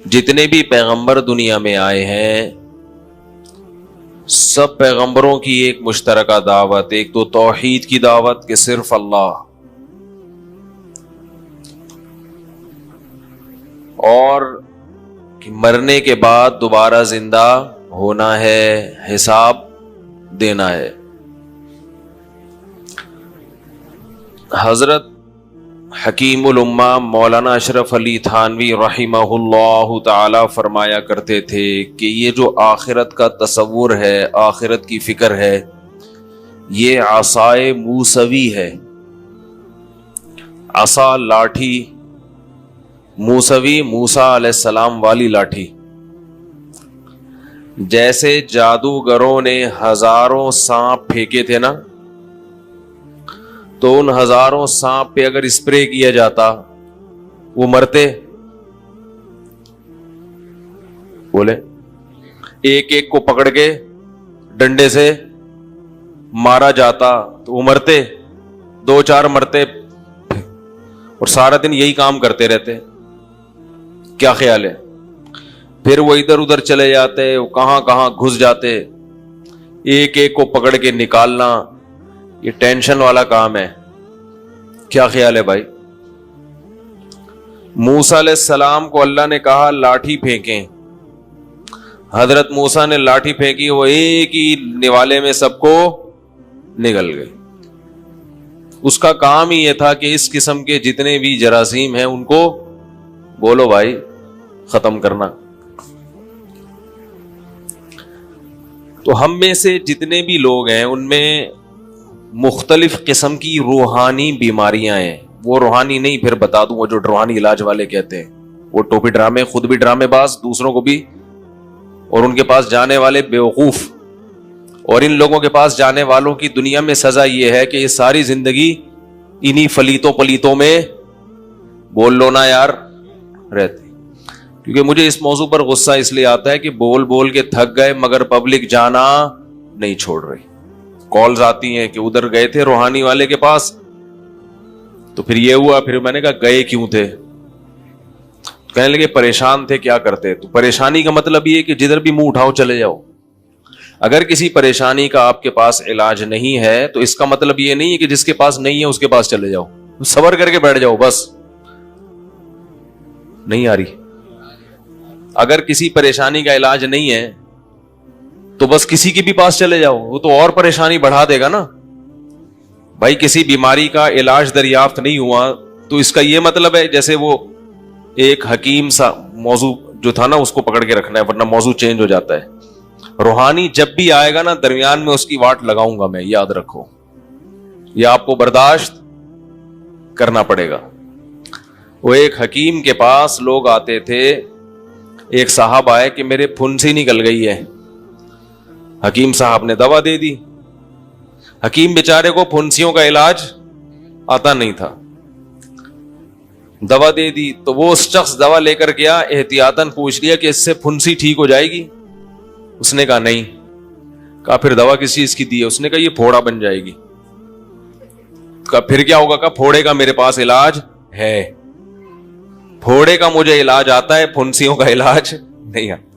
جتنے بھی پیغمبر دنیا میں آئے ہیں سب پیغمبروں کی ایک مشترکہ دعوت، ایک تو توحید کی دعوت کہ صرف اللہ، اور کہ مرنے کے بعد دوبارہ زندہ ہونا ہے، حساب دینا ہے۔ حضرت حکیم الامہ مولانا اشرف علی تھانوی رحمہ اللہ تعالی فرمایا کرتے تھے کہ یہ جو آخرت کا تصور ہے، آخرت کی فکر ہے، یہ عصائے موسوی ہے۔ عصا لاٹھی، موسوی موسیٰ علیہ السلام والی لاٹھی۔ جیسے جادوگروں نے ہزاروں سانپ پھینکے تھے نا، تو ان ہزاروں سانپ پہ اگر اسپرے کیا جاتا وہ مرتے؟ بولے ایک ایک کو پکڑ کے ڈنڈے سے مارا جاتا تو وہ مرتے؟ دو چار مرتے، اور سارا دن یہی کام کرتے رہتے۔ کیا خیال ہے؟ پھر وہ ادھر ادھر چلے جاتے، وہ کہاں کہاں گھس جاتے، ایک ایک کو پکڑ کے نکالنا یہ ٹینشن والا کام ہے۔ کیا خیال ہے بھائی؟ موسیٰ علیہ السلام کو اللہ نے کہا لاٹھی پھینکیں، حضرت موسیٰ نے لاٹھی پھینکی، وہ ایک ہی نوالے میں سب کو نگل گئی۔ اس کا کام ہی یہ تھا کہ اس قسم کے جتنے بھی جراثیم ہیں ان کو بولو بھائی ختم کرنا۔ تو ہم میں سے جتنے بھی لوگ ہیں ان میں مختلف قسم کی روحانی بیماریاں ہیں۔ وہ روحانی نہیں، پھر بتا دوں، وہ جو روحانی علاج والے کہتے ہیں، وہ ٹوپی ڈرامے، خود بھی ڈرامے باز، دوسروں کو بھی، اور ان کے پاس جانے والے بیوقوف، اور ان لوگوں کے پاس جانے والوں کی دنیا میں سزا یہ ہے کہ یہ ساری زندگی انہی فلیتوں پلیتوں میں بول لو نا یار رہتے۔ کیونکہ مجھے اس موضوع پر غصہ اس لیے آتا ہے کہ بول بول کے تھک گئے مگر پبلک جانا نہیں چھوڑ رہی۔ کالز آتی ہیں کہ ادھر گئے تھے روحانی والے کے پاس تو پھر یہ ہوا، پھر میں نے کہا گئے کیوں تھے؟ کہنے لگے پریشان تھے، کیا کرتے؟ تو پریشانی کا مطلب یہ ہے کہ جدھر بھی منہ اٹھاؤ چلے جاؤ۔ اگر کسی پریشانی کا آپ کے پاس علاج نہیں ہے تو اس کا مطلب یہ نہیں ہے کہ جس کے پاس نہیں ہے اس کے پاس چلے جاؤ، صبر کر کے بیٹھ جاؤ بس۔ نہیں آ رہی؟ اگر کسی پریشانی کا علاج نہیں ہے تو بس کسی کے بھی پاس چلے جاؤ، وہ تو اور پریشانی بڑھا دے گا نا۔ بھائی کسی بیماری کا علاج دریافت نہیں ہوا تو اس کا یہ مطلب ہے جیسے وہ ایک حکیم سا موضوع جو تھا نا اس کو پکڑ کے رکھنا ہے ورنہ موضوع چینج ہو جاتا ہے۔ روحانی جب بھی آئے گا نا درمیان میں اس کی واٹ لگاؤں گا میں، یاد رکھو، یہ آپ کو برداشت کرنا پڑے گا۔ وہ ایک حکیم کے پاس لوگ آتے تھے، ایک صاحب آئے کہ میرے پھنسی نکل گئی ہے، حکیم صاحب نے دوا دے دی۔ حکیم بیچارے کو پھنسیوں کا علاج آتا نہیں تھا، دوا دے دی تو وہ اس شخص دوا لے کر گیا، احتیاطاً پوچھ لیا کہ اس سے پھنسی ٹھیک ہو جائے گی؟ اس نے کہا نہیں۔ کہا پھر دوا کس چیز کی دی ہے؟ اس نے کہا یہ پھوڑا بن جائے گی۔ کہا پھر کیا ہوگا؟ کہا پھوڑے کا میرے پاس علاج ہے، پھوڑے کا مجھے علاج آتا ہے، پھنسیوں کا علاج نہیں آتا۔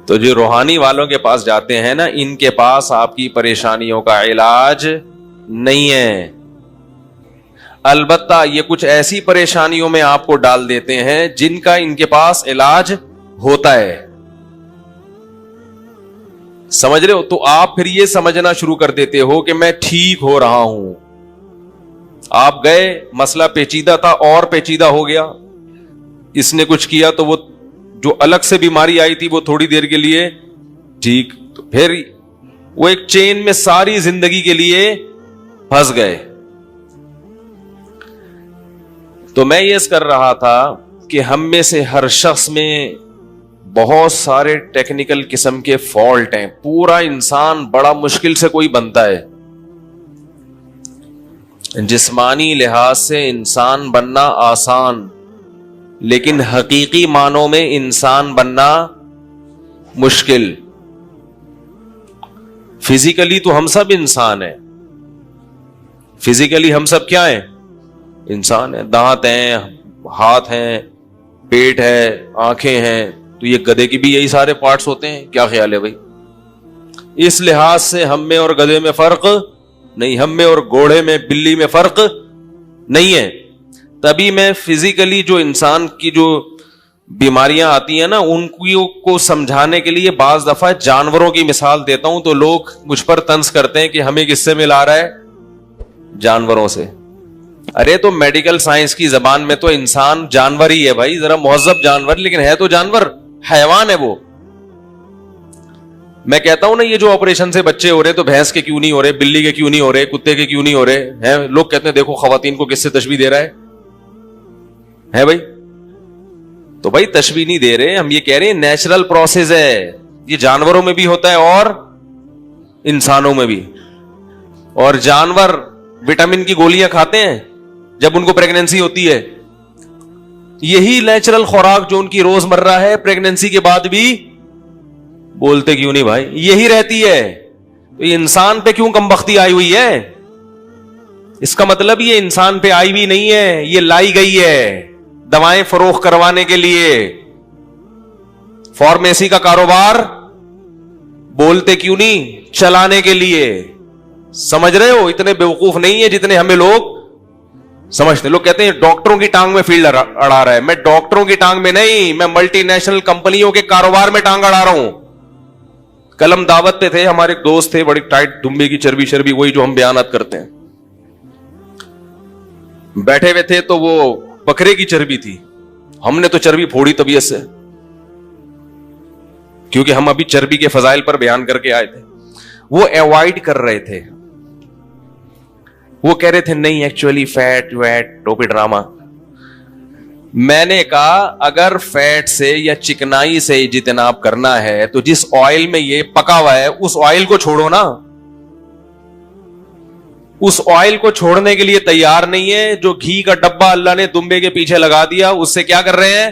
تو جو روحانی والوں کے پاس جاتے ہیں نا، ان کے پاس آپ کی پریشانیوں کا علاج نہیں ہے، البتہ یہ کچھ ایسی پریشانیوں میں آپ کو ڈال دیتے ہیں جن کا ان کے پاس علاج ہوتا ہے۔ سمجھ رہے ہو؟ تو آپ پھر یہ سمجھنا شروع کر دیتے ہو کہ میں ٹھیک ہو رہا ہوں۔ آپ گئے، مسئلہ پیچیدہ تھا اور پیچیدہ ہو گیا، اس نے کچھ کیا تو وہ جو الگ سے بیماری آئی تھی وہ تھوڑی دیر کے لیے ٹھیک، تو پھر وہ ایک چین میں ساری زندگی کے لیے پھنس گئے۔ تو میں یہ کر رہا تھا کہ ہم میں سے ہر شخص میں بہت سارے ٹیکنیکل قسم کے فالٹ ہیں۔ پورا انسان بڑا مشکل سے کوئی بنتا ہے، جسمانی لحاظ سے انسان بننا آسان، لیکن حقیقی معنوں میں انسان بننا مشکل۔ فزیکلی تو ہم سب انسان ہیں، فزیکلی ہم سب کیا ہیں؟ انسان ہیں، دانت ہیں، ہاتھ ہیں، پیٹ ہے, آنکھیں ہیں, تو یہ گدھے کی بھی یہی سارے پارٹس ہوتے ہیں. کیا خیال ہے بھائی؟ اس لحاظ سے ہم میں اور گدھے میں فرق نہیں, ہم میں اور گھوڑے میں, بلی میں فرق نہیں ہے. تبھی میں فزیکلی جو انسان کی جو بیماریاں آتی ہیں نا, ان کو سمجھانے کے لیے بعض دفعہ جانوروں کی مثال دیتا ہوں, تو لوگ مجھ پر طنز کرتے ہیں کہ ہمیں کس سے ملا رہا ہے, جانوروں سے. ارے تو میڈیکل سائنس کی زبان میں تو انسان جانور ہی ہے بھائی, ذرا مہذب جانور, لیکن ہے تو جانور, حیوان ہے وہ. میں کہتا ہوں نا یہ جو آپریشن سے بچے ہو رہے تو بھینس کے کیوں نہیں ہو رہے, بلی کے کیوں نہیں ہو رہے, کتے کے کیوں نہیں ہو رہے ہیں, لوگ کہتے ہیں دیکھو خواتین کو کس سے تشبیہ دے رہا ہے بھائی. تو بھائی تشبیہ نہیں دے رہے, ہم یہ کہہ رہے ہیں نیچرل پروسیس ہے, یہ جانوروں میں بھی ہوتا ہے اور انسانوں میں بھی. اور جانور وٹامن کی گولیاں کھاتے ہیں جب ان کو پریگننسی ہوتی ہے, یہی نیچرل خوراک جو ان کی روز مرہ ہے پریگننسی کے بعد بھی, بولتے کیوں نہیں بھائی, یہی رہتی ہے. تو یہ انسان پہ کیوں کم بختی آئی ہوئی ہے؟ اس کا مطلب یہ انسان پہ آئی ہوئی نہیں ہے, یہ لائی گئی ہے دوائیں فروخت کروانے کے لیے. فارمیسی کا کاروبار بولتے کیوں نہیں, چلانے کے لیے. سمجھ رہے ہو؟ اتنے بیوقوف نہیں ہے جتنے ہمیں لوگ سمجھتے. لوگ کہتے ہیں ڈاکٹروں کی ٹانگ میں فیلڈ اڑا رہا ہے. میں ڈاکٹروں کی ٹانگ میں نہیں, میں ملٹی نیشنل کمپنیوں کے کاروبار میں ٹانگ اڑا رہا ہوں. کل ہم دعوت پہ تھے, ہمارے ایک دوست تھے, بڑی ٹائٹ دمبے کی چربی شربی, وہی جو ہم بیانات کرتے ہیں. بیٹھے ہوئے تھے تو وہ بکرے کی چربی تھی. ہم نے تو چربی پھوڑی طبیعت سے, کیونکہ ہم ابھی چربی کے فضائل پر بیان کر کے آئے تھے. وہ ایوائڈ کر رہے تھے, وہ کہہ رہے تھے نہیں ایکچولی فیٹ ویٹ ٹوپی ڈراما. میں نے کہا اگر فیٹ سے یا چکنائی سے اجتناب کرنا ہے تو جس آئل میں یہ پکا ہوا ہے اس آئل کو چھوڑو نا. اس آئل کو چھوڑنے کے لیے تیار نہیں ہے. جو گھی کا ڈبہ اللہ نے دمبے کے پیچھے لگا دیا اس سے کیا کر رہے ہیں,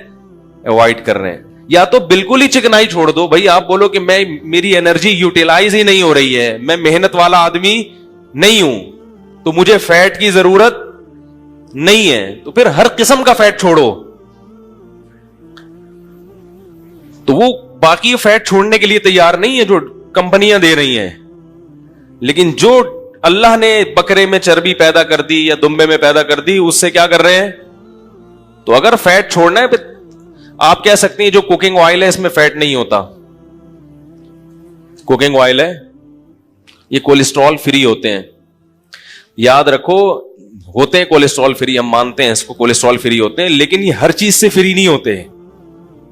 اوائڈ کر رہے ہیں. یا تو بالکل ہی چکنائی چھوڑ دو بھائی. آپ بولو کہ میری انرجی یوٹیلائز ہی نہیں ہو رہی ہے, میں محنت والا آدمی نہیں ہوں, تو مجھے فیٹ کی ضرورت نہیں ہے, تو پھر ہر قسم کا فیٹ چھوڑو. تو وہ باقی فیٹ چھوڑنے کے لیے تیار نہیں ہے جو کمپنیاں دے رہی ہیں. لیکن جو اللہ نے بکرے میں چربی پیدا کر دی یا دمبے میں پیدا کر دی, اس سے کیا کر رہے ہیں. تو اگر فیٹ چھوڑنا ہے, پھر آپ کہہ سکتے ہیں جو کوکنگ آئل ہے اس میں فیٹ نہیں ہوتا. کوکنگ آئل ہے, یہ کولیسٹرول فری ہوتے ہیں. یاد رکھو, ہوتے ہیں کولیسٹرول فری, ہم مانتے ہیں اس کو کولیسٹرول فری ہوتے ہیں, لیکن یہ ہر چیز سے فری نہیں ہوتے.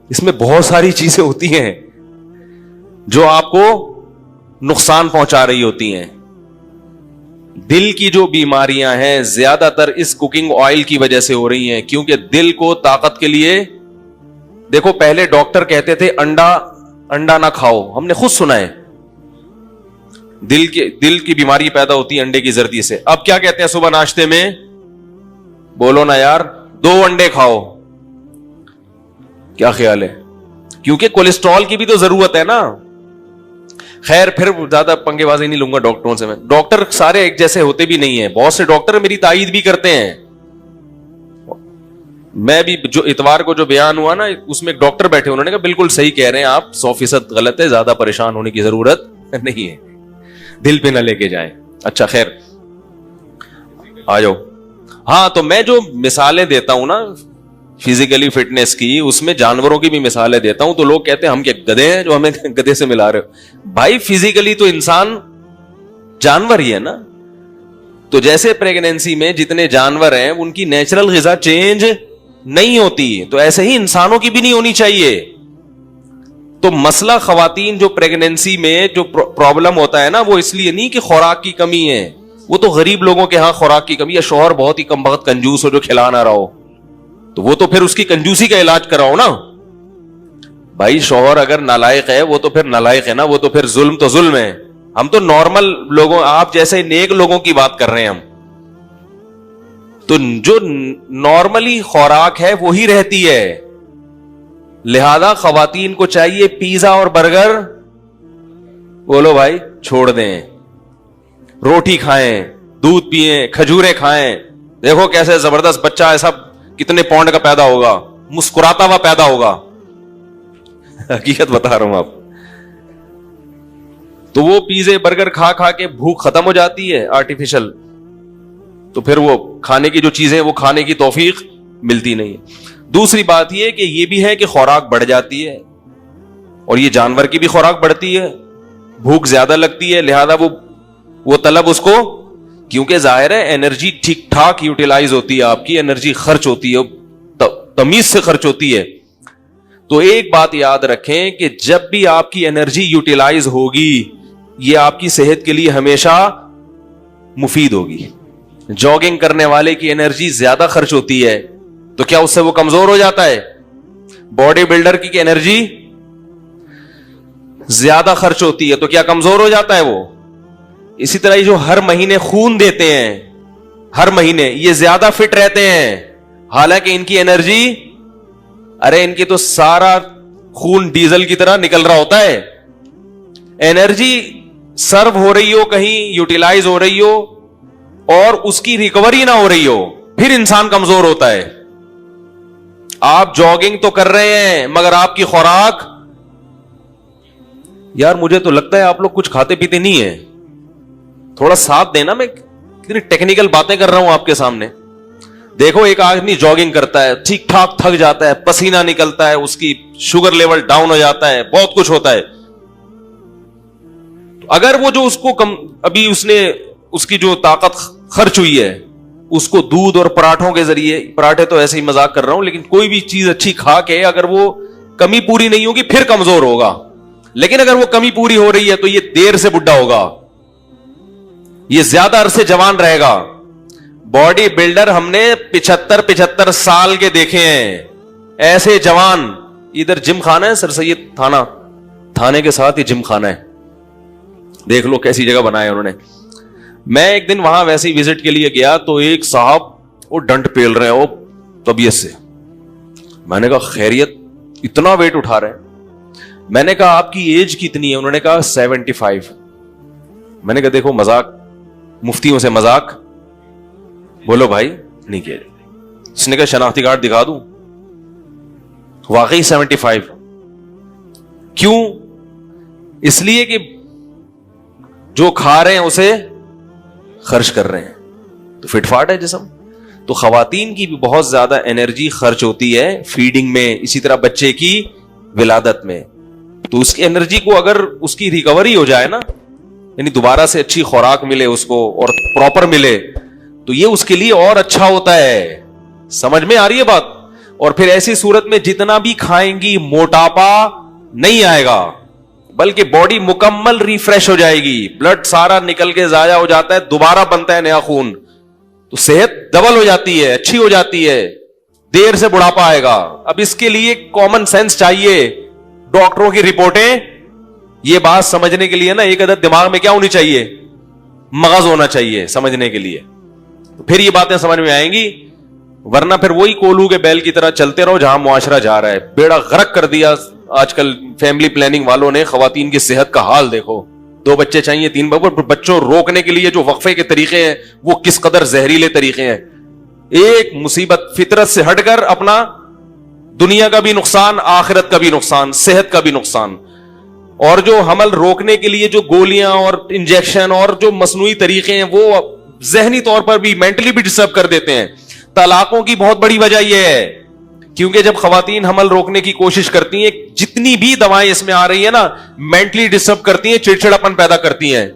اس میں بہت ساری چیزیں ہوتی ہیں جو آپ کو نقصان پہنچا رہی ہوتی ہیں. دل کی جو بیماریاں ہیں زیادہ تر اس کوکنگ آئل کی وجہ سے ہو رہی ہیں, کیونکہ دل کو طاقت کے لیے, دیکھو پہلے ڈاکٹر کہتے تھے انڈا نہ کھاؤ, ہم نے خود سنا ہے, دل کی بیماری پیدا ہوتی ہے انڈے کی زردی سے. اب کیا کہتے ہیں صبح ناشتے میں, بولو نا یار 2 انڈے کھاؤ. کیا خیال ہے؟ کیونکہ کولیسٹرول کی بھی تو ضرورت ہے نا. خیر پھر زیادہ پنگے بازی نہیں لوں گا ڈاکٹروں سے. میں ڈاکٹر سارے ایک جیسے ہوتے بھی نہیں ہیں, بہت سے ڈاکٹر میری تائید بھی کرتے ہیں. میں بھی جو اتوار کو جو بیان ہوا نا, اس میں ایک ڈاکٹر بیٹھے, انہوں نے کہا بالکل صحیح کہہ رہے ہیں آپ, 100% غلط ہے, زیادہ پریشان ہونے کی ضرورت نہیں ہے, دل پہ نہ لے کے جائیں. اچھا خیر آ جاؤ. ہاں تو میں جو مثالیں دیتا ہوں نا فزیکلی فٹنس کی, اس میں جانوروں کی بھی مثالیں دیتا ہوں. تو لوگ کہتے ہیں ہم کیا گدھے ہیں جو ہمیں گدھے سے ملا رہے ہو. بھائی فزیکلی تو انسان جانور ہی ہے نا. تو جیسے پریگنینسی میں جتنے جانور ہیں ان کی نیچرل غذا چینج نہیں ہوتی, تو ایسے ہی انسانوں کی بھی نہیں ہونی چاہیے. تو مسئلہ خواتین جو پریگنینسی میں جو پرابلم ہوتا ہے نا, وہ اس لیے نہیں کہ خوراک کی کمی ہے, وہ تو غریب لوگوں کے ہاں خوراک کی کمی ہے. شوہر بہت ہی کم بخت کنجوس ہو جو کھلا نہ رہا ہو, تو وہ تو پھر اس کی کنجوسی کا علاج کراؤ نا بھائی. شوہر اگر نالائق ہے وہ تو پھر نالائق ہے نا, وہ تو پھر ظلم تو ظلم ہے. ہم تو نارمل لوگوں, آپ جیسے نیک لوگوں کی بات کر رہے ہیں ہم. تو جو نارملی خوراک ہے وہی رہتی ہے. لہذا خواتین کو چاہیے پیزا اور برگر, بولو بھائی چھوڑ دیں, روٹی کھائیں, دودھ پیئیں, کھجوریں کھائیں. دیکھو کیسے زبردست بچہ ایسا کتنے پاؤنڈ کا پیدا ہوگا, مسکراتا ہوا پیدا ہوگا. حقیقت بتا رہا ہوں آپ. تو وہ پیزے برگر کھا کھا کے بھوک ختم ہو جاتی ہے آرٹیفیشل, تو پھر وہ کھانے کی جو چیزیں وہ کھانے کی توفیق ملتی نہیں ہے. دوسری بات یہ کہ یہ بھی ہے کہ خوراک بڑھ جاتی ہے, اور یہ جانور کی بھی خوراک بڑھتی ہے, بھوک زیادہ لگتی ہے, لہذا وہ طلب اس کو, کیونکہ ظاہر ہے انرجی ٹھیک ٹھاک یوٹیلائز ہوتی ہے, آپ کی انرجی خرچ ہوتی ہے, تمیز سے خرچ ہوتی ہے. تو ایک بات یاد رکھیں کہ جب بھی آپ کی انرجی یوٹیلائز ہوگی, یہ آپ کی صحت کے لیے ہمیشہ مفید ہوگی. جاگنگ کرنے والے کی انرجی زیادہ خرچ ہوتی ہے, تو کیا اس سے وہ کمزور ہو جاتا ہے؟ باڈی بلڈر کی انرجی زیادہ خرچ ہوتی ہے, تو کیا کمزور ہو جاتا ہے وہ؟ اسی طرح جو ہر مہینے خون دیتے ہیں, ہر مہینے یہ زیادہ فٹ رہتے ہیں, حالانکہ ان کی انرجی, ارے ان کی تو سارا خون ڈیزل کی طرح نکل رہا ہوتا ہے. انرجی سرو ہو رہی ہو, کہیں یوٹیلائز ہو رہی ہو, اور اس کی ریکوری نہ ہو رہی ہو, پھر انسان کمزور ہوتا ہے. آپ جاگنگ تو کر رہے ہیں مگر آپ کی خوراک, یار مجھے تو لگتا ہے آپ لوگ کچھ کھاتے پیتے نہیں ہیں, تھوڑا ساتھ دینا, میں کتنی ٹیکنیکل باتیں کر رہا ہوں آپ کے سامنے. دیکھو ایک آدمی جاگنگ کرتا ہے, ٹھیک ٹھاک تھک جاتا ہے, پسینہ نکلتا ہے, اس کی شوگر لیول ڈاؤن ہو جاتا ہے, بہت کچھ ہوتا ہے. اگر وہ جو اس کو ابھی اس کی جو طاقت خرچ ہوئی ہے, اس کو دودھ اور پراٹھوں کے ذریعے, پراٹھے تو ایسے ہی مذاق کر رہا ہوں, لیکن کوئی بھی چیز اچھی کھا کے اگر وہ کمی پوری نہیں ہوگی پھر کمزور ہوگا. لیکن اگر وہ کمی پوری ہو رہی ہے تو یہ دیر سے بڈھا ہوگا, یہ زیادہ عرصے جوان رہے گا. باڈی بلڈر ہم نے 75 سال کے دیکھے ہیں, ایسے جوان. ادھر جم خانہ ہے سر سید تھانے کے ساتھ ہی جم خانہ ہے, دیکھ لو کیسی جگہ بنایا انہوں نے. میں ایک دن وہاں ویسے ہی وزٹ کے لیے گیا, تو ایک صاحب وہ ڈنٹ پیل رہے ہیں وہ طبیعت سے. میں نے کہا خیریت, اتنا ویٹ اٹھا رہے ہیں. میں نے کہا آپ کی ایج کتنی ہے؟ انہوں نے کہا 75. میں نے کہا دیکھو مذاق, مفتیوں سے مذاق بولو بھائی نہیں کیا جائے. اس نے کہا شناختی کارڈ دکھا دوں؟ واقعی 75. کیوں؟ اس لیے کہ جو کھا رہے ہیں اسے خرچ کر رہے ہیں, تو فٹ فاٹ ہے جسم. تو خواتین کی بھی بہت زیادہ انرجی خرچ ہوتی ہے فیڈنگ میں, اسی طرح بچے کی ولادت میں. تو اس کی انرجی کو اگر اس کی ریکوری ہو جائے نا, یعنی دوبارہ سے اچھی خوراک ملے اس کو اور پراپر ملے, تو یہ اس کے لیے اور اچھا ہوتا ہے. سمجھ میں آ رہی ہے بات؟ اور پھر ایسی صورت میں جتنا بھی کھائیں گی موٹاپا نہیں آئے گا, بلکہ باڈی مکمل ریفریش ہو جائے گی, بلڈ سارا نکل کے ضائع ہو جاتا ہے, دوبارہ بنتا ہے نیا خون, تو صحت ڈبل ہو جاتی ہے, اچھی ہو جاتی ہے, دیر سے بڑھاپا آئے گا. اب اس کے لیے کامن سینس چاہیے, ڈاکٹروں کی رپورٹیں, یہ بات سمجھنے کے لیے نا ایک عدد دماغ میں کیا ہونی چاہیے؟ مغز ہونا چاہیے سمجھنے کے لیے, پھر یہ باتیں سمجھ میں آئیں گی. ورنہ پھر وہی کولو کے بیل کی طرح چلتے رہو جہاں معاشرہ جا رہا ہے. بیڑا غرق کر دیا آج کل فیملی پلاننگ والوں نے. خواتین کی صحت کا حال دیکھو, 2 بچے چاہیے 3 بچوں روکنے کے لیے جو وقفے کے طریقے ہیں وہ کس قدر زہریلے طریقے ہیں. ایک مصیبت, فطرت سے ہٹ کر اپنا دنیا کا بھی نقصان, آخرت کا بھی نقصان, صحت کا بھی نقصان. اور جو حمل روکنے کے لیے جو گولیاں اور انجیکشن اور جو مصنوعی طریقے ہیں وہ ذہنی طور پر بھی, مینٹلی بھی ڈسٹرب کر دیتے ہیں. طلاقوں کی بہت بڑی وجہ یہ ہے, کیونکہ جب خواتین حمل روکنے کی کوشش کرتی ہیں, جتنی بھی دوائیں اس میں آ رہی ہیں نا, مینٹلی ڈسٹرب کرتی ہیں, چڑچڑاپن پیدا کرتی ہیں.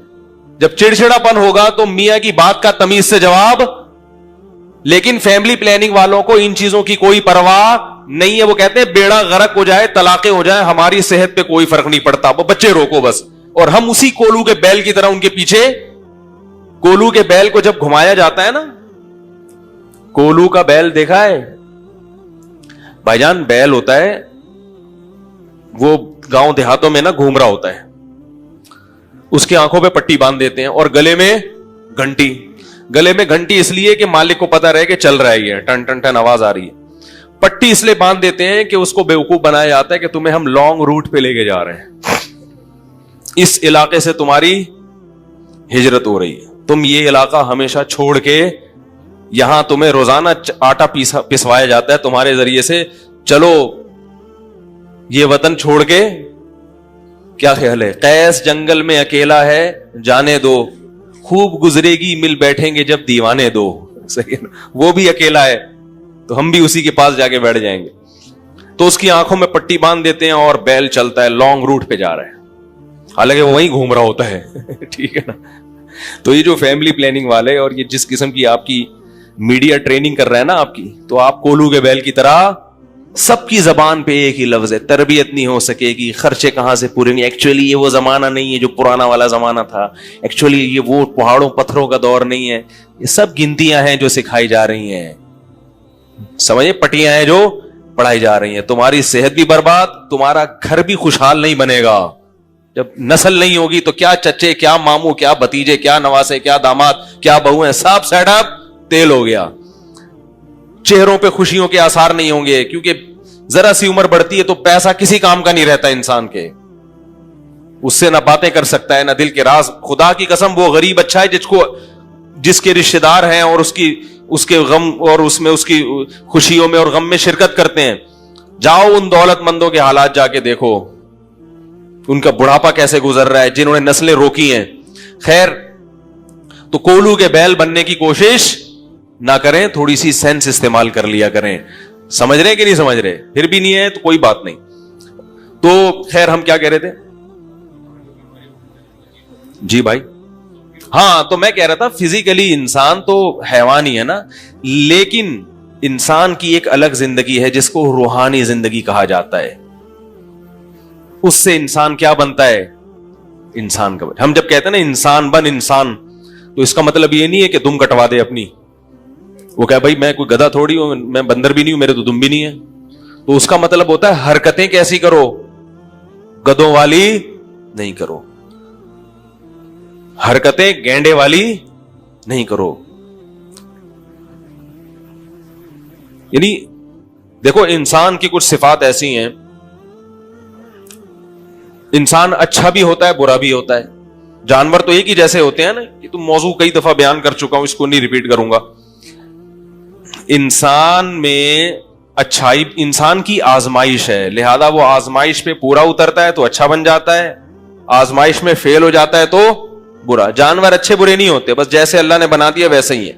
جب چڑچڑاپن ہوگا تو میاں کی بات کا تمیز سے جواب. لیکن فیملی پلاننگ والوں کو ان چیزوں کی کوئی پرواہ نہیں ہے. وہ کہتے ہیں بیڑا غرق ہو جائے, طلاقیں ہو جائیں, ہماری صحت پہ کوئی فرق نہیں پڑتا, وہ بچے روکو بس. اور ہم اسی کولو کے بیل کی طرح ان کے پیچھے. کولو کے بیل کو جب گھمایا جاتا ہے نا, کولو کا بیل دیکھا ہے بھائی جان؟ بیل ہوتا ہے وہ گاؤں دیہاتوں میں نا گھوم رہا ہوتا ہے, اس کی آنکھوں پہ پٹی باندھ دیتے ہیں اور گلے میں گھنٹی. گلے میں گھنٹی اس لیے کہ مالک کو پتا رہے کہ چل رہا ہے, یہ ٹن ٹن ٹن آواز آ رہی ہے. پٹی اس لیے باندھ دیتے ہیں کہ اس کو بیوقوف بنایا جاتا ہے کہ تمہیں ہم لانگ روٹ پہ لے کے جا رہے ہیں, اس علاقے سے تمہاری ہجرت ہو رہی ہے, تم یہ علاقہ ہمیشہ چھوڑ کے, یہاں تمہیں روزانہ آٹا پسوایا جاتا ہے تمہارے ذریعے سے, چلو یہ وطن چھوڑ کے, کیا خیال ہے, قیس جنگل میں اکیلا ہے, جانے دو, خوب گزرے گی مل بیٹھیں گے جب دیوانے دو. صحیح, وہ بھی اکیلا ہے تو ہم بھی اسی کے پاس جا کے بیٹھ جائیں گے. تو اس کی آنکھوں میں پٹی باندھ دیتے ہیں اور بیل چلتا ہے, لانگ روٹ پہ جا رہا ہے, حالانکہ وہ وہیں گھوم رہا ہوتا ہے. ٹھیک ہے نا. تو یہ جو فیملی پلاننگ والے اور یہ جس قسم کی آپ کی میڈیا ٹریننگ کر رہا ہے نا آپ کی, تو آپ کولو کے بیل کی طرح سب کی زبان پہ ایک ہی لفظ ہے, تربیت نہیں ہو سکے گی, خرچے کہاں سے پورے نہیں. ایکچولی یہ وہ زمانہ نہیں ہے جو پرانا والا زمانہ تھا, ایکچولی یہ وہ پہاڑوں پتھروں کا دور نہیں ہے. یہ سب گنتیاں ہیں جو سکھائی جا رہی ہیں, سمجھے, پٹیاں ہیں جو پڑھائی جا رہی ہیں. تمہاری صحت بھی برباد, تمہارا گھر بھی خوشحال نہیں بنے گا. جب نسل نہیں ہوگی تو کیا چچے, کیا ماموں, کیا بھتیجے, کیا نواسے, کیا داماد, کیا بہو ہیں, سب سیٹ اپ تیل ہو گیا. چہروں پہ خوشیوں کے آثار نہیں ہوں گے, کیونکہ ذرا سی عمر بڑھتی ہے تو پیسہ کسی کام کا نہیں رہتا انسان کے. اس سے نہ باتیں کر سکتا ہے نہ دل کے راز. خدا کی قسم وہ غریب اچھا ہے جس کے رشتے دار ہیں اور اس کے غم اور اس میں اس کی خوشیوں میں اور غم میں شرکت کرتے ہیں. جاؤ ان دولت مندوں کے حالات جا کے دیکھو, ان کا بڑھاپا کیسے گزر رہا ہے, جنہوں نے نسلیں روکی ہیں. خیر, تو کولو کے بیل بننے کی کوشش نہ کریں, تھوڑی سی سینس استعمال کر لیا کریں. سمجھ رہے کہ نہیں سمجھ رہے؟ پھر بھی نہیں ہے تو کوئی بات نہیں. تو خیر, ہم کیا کہہ رہے تھے؟ جی بھائی, ہاں, تو میں کہہ رہا تھا فزیکلی انسان تو حیوان ہی ہے نا, لیکن انسان کی ایک الگ زندگی ہے جس کو روحانی زندگی کہا جاتا ہے. اس سے انسان کیا بنتا ہے؟ انسان کا. ہم جب کہتے ہیں نا انسان بن انسان, تو اس کا مطلب یہ نہیں ہے کہ دم کٹوا دے اپنی. وہ کہ بھائی میں کوئی گدھا تھوڑی ہوں, میں بندر بھی نہیں ہوں, میرے تو دم بھی نہیں ہے. تو اس کا مطلب ہوتا ہے حرکتیں کیسی کرو, گدھوں والی نہیں کرو, حرکتیں گینڈے والی نہیں کرو. یعنی دیکھو, انسان کی کچھ صفات ایسی ہیں, انسان اچھا بھی ہوتا ہے برا بھی ہوتا ہے. جانور تو ایک ہی جیسے ہوتے ہیں نا, یہ تو موضوع کئی دفعہ بیان کر چکا ہوں, اس کو نہیں ریپیٹ کروں گا. انسان میں اچھائی انسان کی آزمائش ہے, لہذا وہ آزمائش پہ پورا اترتا ہے تو اچھا بن جاتا ہے, آزمائش میں فیل ہو جاتا ہے تو برا. جانور اچھے برے نہیں ہوتے, بس جیسے اللہ نے بنا دیا ویسے ہی ہے.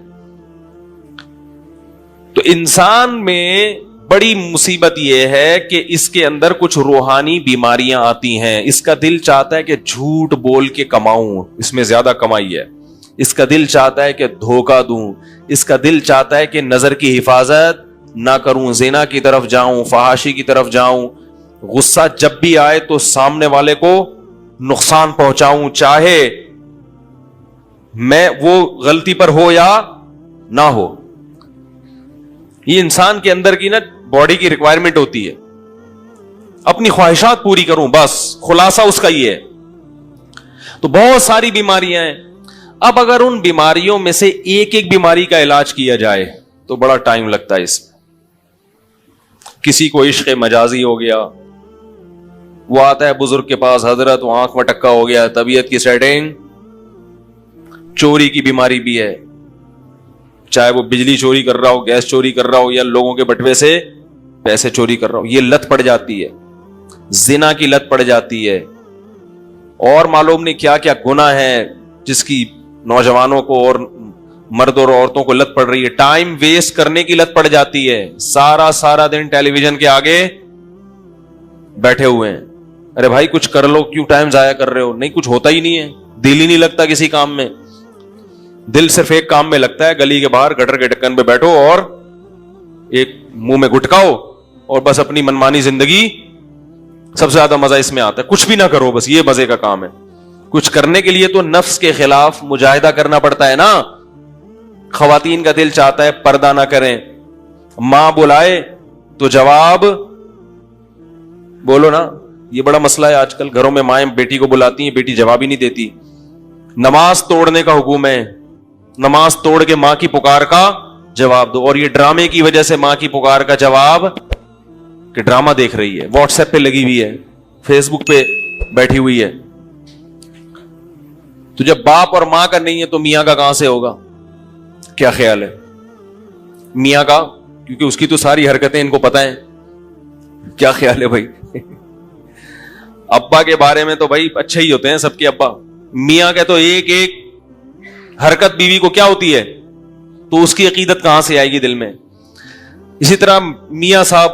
تو انسان میں بڑی مصیبت یہ ہے کہ اس کے اندر کچھ روحانی بیماریاں آتی ہیں. اس کا دل چاہتا ہے کہ جھوٹ بول کے کماؤں, اس میں زیادہ کمائی ہے. اس کا دل چاہتا ہے کہ دھوکہ دوں, اس کا دل چاہتا ہے کہ نظر کی حفاظت نہ کروں, زنا کی طرف جاؤں, فحاشی کی طرف جاؤں. غصہ جب بھی آئے تو سامنے والے کو نقصان پہنچاؤں, چاہے میں وہ غلطی پر ہو یا نہ ہو. یہ انسان کے اندر کی نا باڈی کی ریکوائرمنٹ ہوتی ہے, اپنی خواہشات پوری کروں, بس خلاصہ اس کا یہ ہے. تو بہت ساری بیماریاں ہیں. اب اگر ان بیماریوں میں سے ایک ایک بیماری کا علاج کیا جائے تو بڑا ٹائم لگتا ہے اس میں. کسی کو عشق مجازی ہو گیا, وہ آتا ہے بزرگ کے پاس, حضرت وہ آنکھ مٹکا ہو گیا, طبیعت کی سیٹنگ. چوری کی بیماری بھی ہے, چاہے وہ بجلی چوری کر رہا ہو, گیس چوری کر رہا ہو, یا لوگوں کے بٹوے سے پیسے چوری کر رہا ہو. یہ لت پڑ جاتی ہے, زنا کی لت پڑ جاتی ہے, اور معلوم نہیں کیا کیا گناہ ہے جس کی نوجوانوں کو اور مرد اور عورتوں کو لت پڑ رہی ہے. ٹائم ویسٹ کرنے کی لت پڑ جاتی ہے, سارا دن ٹیلی ویژن کے آگے بیٹھے ہوئے ہیں. ارے بھائی کچھ کر لو, کیوں ٹائم ضائع کر رہے ہو؟ نہیں, کچھ ہوتا ہی نہیں ہے, دل ہی نہیں لگتا کسی کام میں. دل صرف ایک کام میں لگتا ہے, گلی کے باہر گٹر کے ڈھکن پہ بیٹھو اور ایک منہ میں گٹکاؤ اور بس اپنی منمانی زندگی. سب سے زیادہ مزہ اس میں آتا ہے, کچھ بھی نہ کرو, بس یہ مزے کا کام ہے. کچھ کرنے کے لیے تو نفس کے خلاف مجاہدہ کرنا پڑتا ہے نا. خواتین کا دل چاہتا ہے پردہ نہ کریں, ماں بلائے تو جواب بولو نا. یہ بڑا مسئلہ ہے آج کل گھروں میں, مائیں بیٹی کو بلاتی ہیں, بیٹی جواب ہی نہیں دیتی. نماز توڑنے کا حکم ہے, نماز توڑ کے ماں کی پکار کا جواب دو. اور یہ ڈرامے کی وجہ سے ماں کی پکار کا جواب کہ ڈرامہ دیکھ رہی ہے, واٹس ایپ پہ لگی ہوئی ہے, فیس بک پہ بیٹھی ہوئی ہے. تو جب باپ اور ماں کا نہیں ہے تو میاں کا کہاں سے ہوگا؟ کیا خیال ہے؟ میاں کا, کیونکہ اس کی تو ساری حرکتیں ان کو پتہ ہیں. کیا خیال ہے بھائی؟ ابا کے بارے میں تو بھائی اچھے ہی ہوتے ہیں سب کے ابا. میاں کا تو ایک ایک حرکت بیوی کو کیا ہوتی ہے, تو اس کی عقیدت کہاں سے آئے گی دل میں. اسی طرح میاں صاحب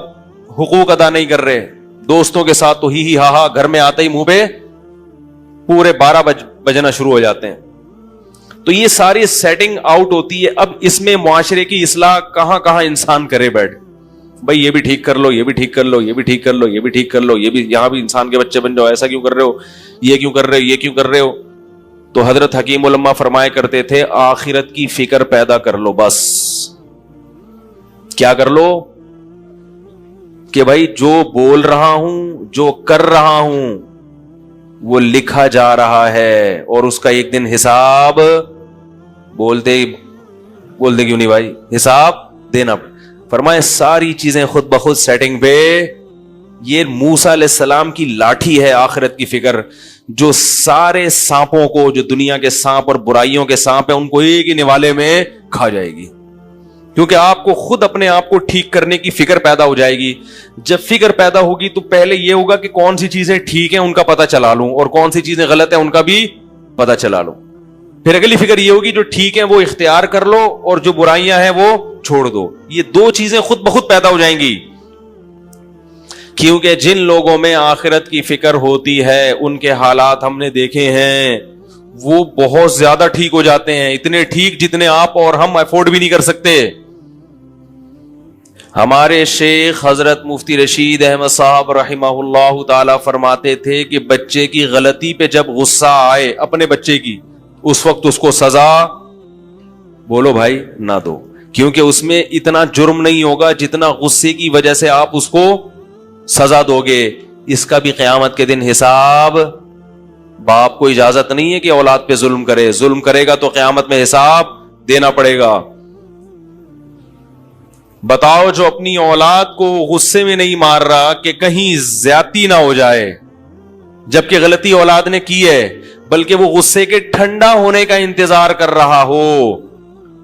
حقوق ادا نہیں کر رہے, دوستوں کے ساتھ تو ہی ہا ہا, گھر میں آتے ہی منہ پہ پورے 12 بجنا شروع ہو جاتے ہیں. تو یہ ساری سیٹنگ آؤٹ ہوتی ہے. اب اس میں معاشرے کی اصلاح کہاں کہاں انسان کرے بیٹھ, بھائی یہ بھی ٹھیک کر لو, یہ بھی ٹھیک کر لو, یہ بھی ٹھیک کر لو, یہ بھی ٹھیک کر لو, یہ بھی, یہاں بھی انسان کے بچے بن جاؤ, ایسا کیوں کر رہے ہو, یہ کیوں کر رہے ہو, یہ کیوں کر رہے ہو. تو حضرت حکیم علماء فرمایا کرتے تھے آخرت کی فکر پیدا کر لو. بس کیا کر لو کہ بھائی جو بول رہا ہوں, جو کر رہا ہوں, وہ لکھا جا رہا ہے اور اس کا ایک دن حساب بولتے کیوں نہیں بھائی, حساب دینا. فرمائے ساری چیزیں خود بخود سیٹنگ پہ. یہ موسیٰ علیہ السلام کی لاٹھی ہے آخرت کی فکر, جو سارے سانپوں کو, جو دنیا کے سانپ اور برائیوں کے سانپ ہیں, ان کو ایک ہی نوالے میں کھا جائے گی. کیونکہ آپ کو خود اپنے آپ کو ٹھیک کرنے کی فکر پیدا ہو جائے گی. جب فکر پیدا ہوگی تو پہلے یہ ہوگا کہ کون سی چیزیں ٹھیک ہیں ان کا پتہ چلا لوں, اور کون سی چیزیں غلط ہیں ان کا بھی پتہ چلا لوں. پھر اگلی فکر یہ ہوگی جو ٹھیک ہیں وہ اختیار کر لو, اور جو برائیاں ہیں وہ چھوڑ دو. یہ دو چیزیں خود بخود پیدا ہو جائیں گی. کیونکہ جن لوگوں میں آخرت کی فکر ہوتی ہے ان کے حالات ہم نے دیکھے ہیں, وہ بہت زیادہ ٹھیک ہو جاتے ہیں, اتنے ٹھیک جتنے آپ اور ہم افورڈ بھی نہیں کر سکتے. ہمارے شیخ حضرت مفتی رشید احمد صاحب رحمہ اللہ تعالی فرماتے تھے کہ بچے کی غلطی پہ جب غصہ آئے اپنے بچے کی, اس وقت اس کو سزا بولو بھائی نہ دو, کیونکہ اس میں اتنا جرم نہیں ہوگا جتنا غصے کی وجہ سے آپ اس کو سزا دو گے. اس کا بھی قیامت کے دن حساب. باپ کو اجازت نہیں ہے کہ اولاد پہ ظلم کرے, ظلم کرے گا تو قیامت میں حساب دینا پڑے گا. بتاؤ جو اپنی اولاد کو غصے میں نہیں مار رہا کہ کہیں زیادتی نہ ہو جائے, جبکہ غلطی اولاد نے کی ہے, بلکہ وہ غصے کے ٹھنڈا ہونے کا انتظار کر رہا ہو,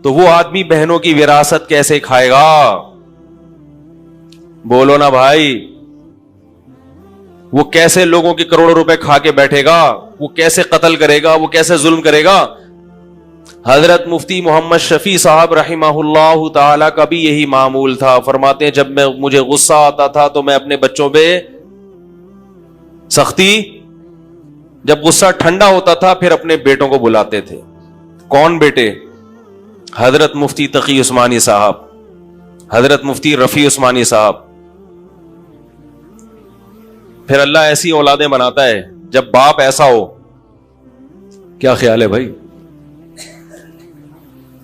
تو وہ آدمی بہنوں کی وراثت کیسے کھائے گا؟ بولو نا بھائی. وہ کیسے لوگوں کے کروڑوں روپے کھا کے بیٹھے گا, وہ کیسے قتل کرے گا, وہ کیسے ظلم کرے گا؟ حضرت مفتی محمد شفیع صاحب رحمہ اللہ تعالی کا بھی یہی معمول تھا. فرماتے ہیں جب مجھے غصہ آتا تھا تو میں اپنے بچوں پہ سختی, جب غصہ ٹھنڈا ہوتا تھا پھر اپنے بیٹوں کو بلاتے تھے. کون بیٹے؟ حضرت مفتی تقی عثمانی صاحب, حضرت مفتی رفیع عثمانی صاحب. پھر اللہ ایسی اولادیں بناتا ہے جب باپ ایسا ہو. کیا خیال ہے بھائی؟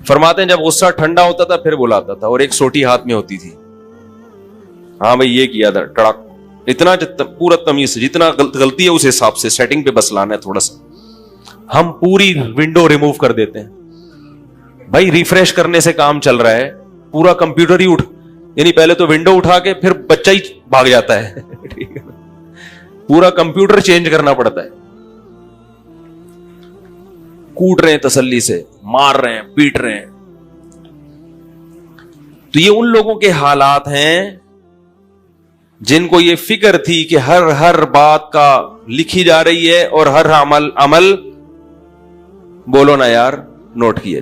فرماتے ہیں جب غصہ ٹھنڈا ہوتا تھا پھر بلاتا تھا, اور ایک سوٹی ہاتھ میں ہوتی تھی, ہاں بھائی یہ کیا تھا, ٹڑک, اتنا پورا تمیز سے, جتنا غلطی ہے اس حساب سے سیٹنگ پہ بس لانا ہے تھوڑا سا. ہم پوری ونڈو ریموو کر دیتے ہیں بھائی, ریفریش کرنے سے کام چل رہا ہے, پورا کمپیوٹر ہی یعنی پہلے تو ونڈو اٹھا کے پھر بچہ ہی بھاگ جاتا ہے. ٹھیک ہے, پورا کمپیوٹر چینج کرنا پڑتا ہے. کوٹ رہے ہیں تسلی سے, مار رہے ہیں, پیٹ رہے ہیں. تو یہ ان لوگوں کے حالات ہیں جن کو یہ فکر تھی کہ ہر بات کا لکھی جا رہی ہے اور ہر عمل بولو نا یار نوٹ کیے.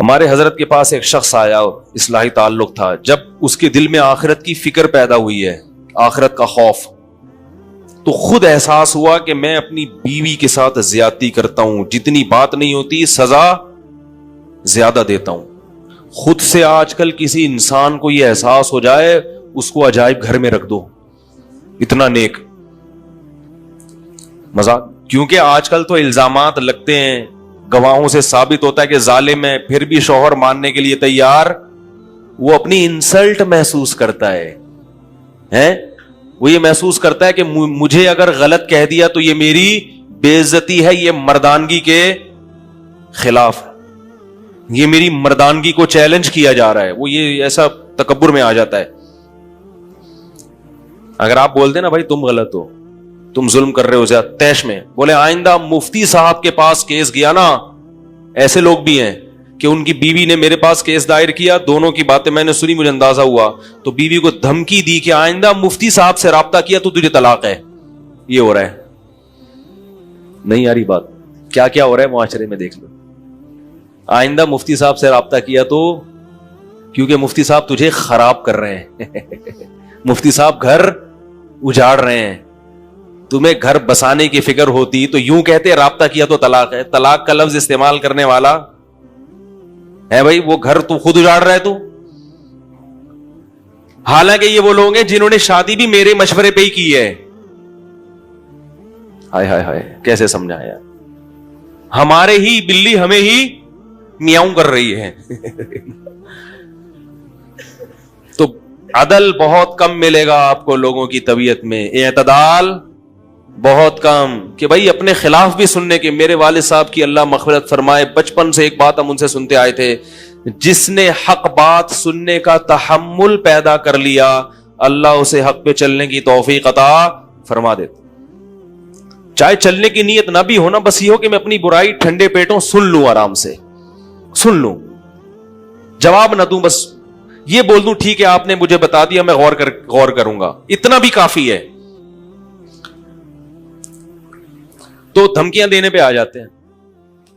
ہمارے حضرت کے پاس ایک شخص آیا, اصلاحی تعلق تھا. جب اس کے دل میں آخرت کی فکر پیدا ہوئی ہے, آخرت کا خوف, تو خود احساس ہوا کہ میں اپنی بیوی کے ساتھ زیادتی کرتا ہوں, جتنی بات نہیں ہوتی سزا زیادہ دیتا ہوں. خود سے آج کل کسی انسان کو یہ احساس ہو جائے, اس کو عجائب گھر میں رکھ دو, اتنا نیک. مذاق, کیونکہ آج کل تو الزامات لگتے ہیں, گواہوں سے ثابت ہوتا ہے کہ ظالم ہے, پھر بھی شوہر ماننے کے لیے تیار. وہ اپنی انسلٹ محسوس کرتا ہے, وہ یہ محسوس کرتا ہے کہ مجھے اگر غلط کہہ دیا تو یہ میری بے عزتی ہے, یہ مردانگی کے خلاف, یہ میری مردانگی کو چیلنج کیا جا رہا ہے. وہ یہ ایسا تکبر میں آ جاتا ہے. اگر آپ بول دیں نا بھائی تم غلط ہو, تم ظلم کر رہے ہو زیادہ, تیش میں بولے آئندہ مفتی صاحب کے پاس کیس گیا نا, ایسے لوگ بھی ہیں کہ ان کی بیوی نے میرے پاس کیس دائر کیا, دونوں کی باتیں میں نے سنی, مجھے اندازہ ہوا, تو بیوی کو دھمکی دی کہ آئندہ مفتی صاحب سے رابطہ کیا تو تجھے طلاق ہے. یہ ہو رہا ہے, نہیں آ رہی بات؟ کیا کیا ہو رہا ہے معاشرے میں دیکھ لو. آئندہ مفتی صاحب سے رابطہ کیا تو, کیونکہ مفتی صاحب تجھے خراب کر رہے ہیں مفتی صاحب گھر اجاڑ رہے ہیں, تمہیں گھر بسانے کی فکر ہوتی تو یوں کہتے رابطہ کیا تو طلاق ہے. طلاق کا لفظ استعمال کرنے والا ہے بھائی, وہ گھر تو خود اجاڑ رہا ہے تو. حالانکہ یہ وہ لوگ ہیں جنہوں نے شادی بھی میرے مشورے پہ ہی کی ہے. ہائے ہائے ہائے, کیسے سمجھایا, ہمارے ہی بلی ہمیں ہی میاؤں کر رہی ہے تو عدل بہت کم ملے گا آپ کو لوگوں کی طبیعت میں, اعتدال بہت کم. کہ بھائی اپنے خلاف بھی سننے کے, میرے والد صاحب کی اللہ مغفرت فرمائے, بچپن سے ایک بات ہم ان سے سنتے آئے تھے, جس نے حق بات سننے کا تحمل پیدا کر لیا اللہ اسے حق پہ چلنے کی توفیق عطا فرما دیتا. چاہے چلنے کی نیت نہ بھی ہونا, بس یہ ہو کہ میں اپنی برائی ٹھنڈے پیٹوں سن لوں, آرام سے سن لوں, جواب نہ دوں, بس یہ بول دوں ٹھیک ہے آپ نے مجھے بتا دیا, میں غور کروں گا, اتنا بھی کافی ہے. تو دھمکیاں دینے پہ آ جاتے ہیں.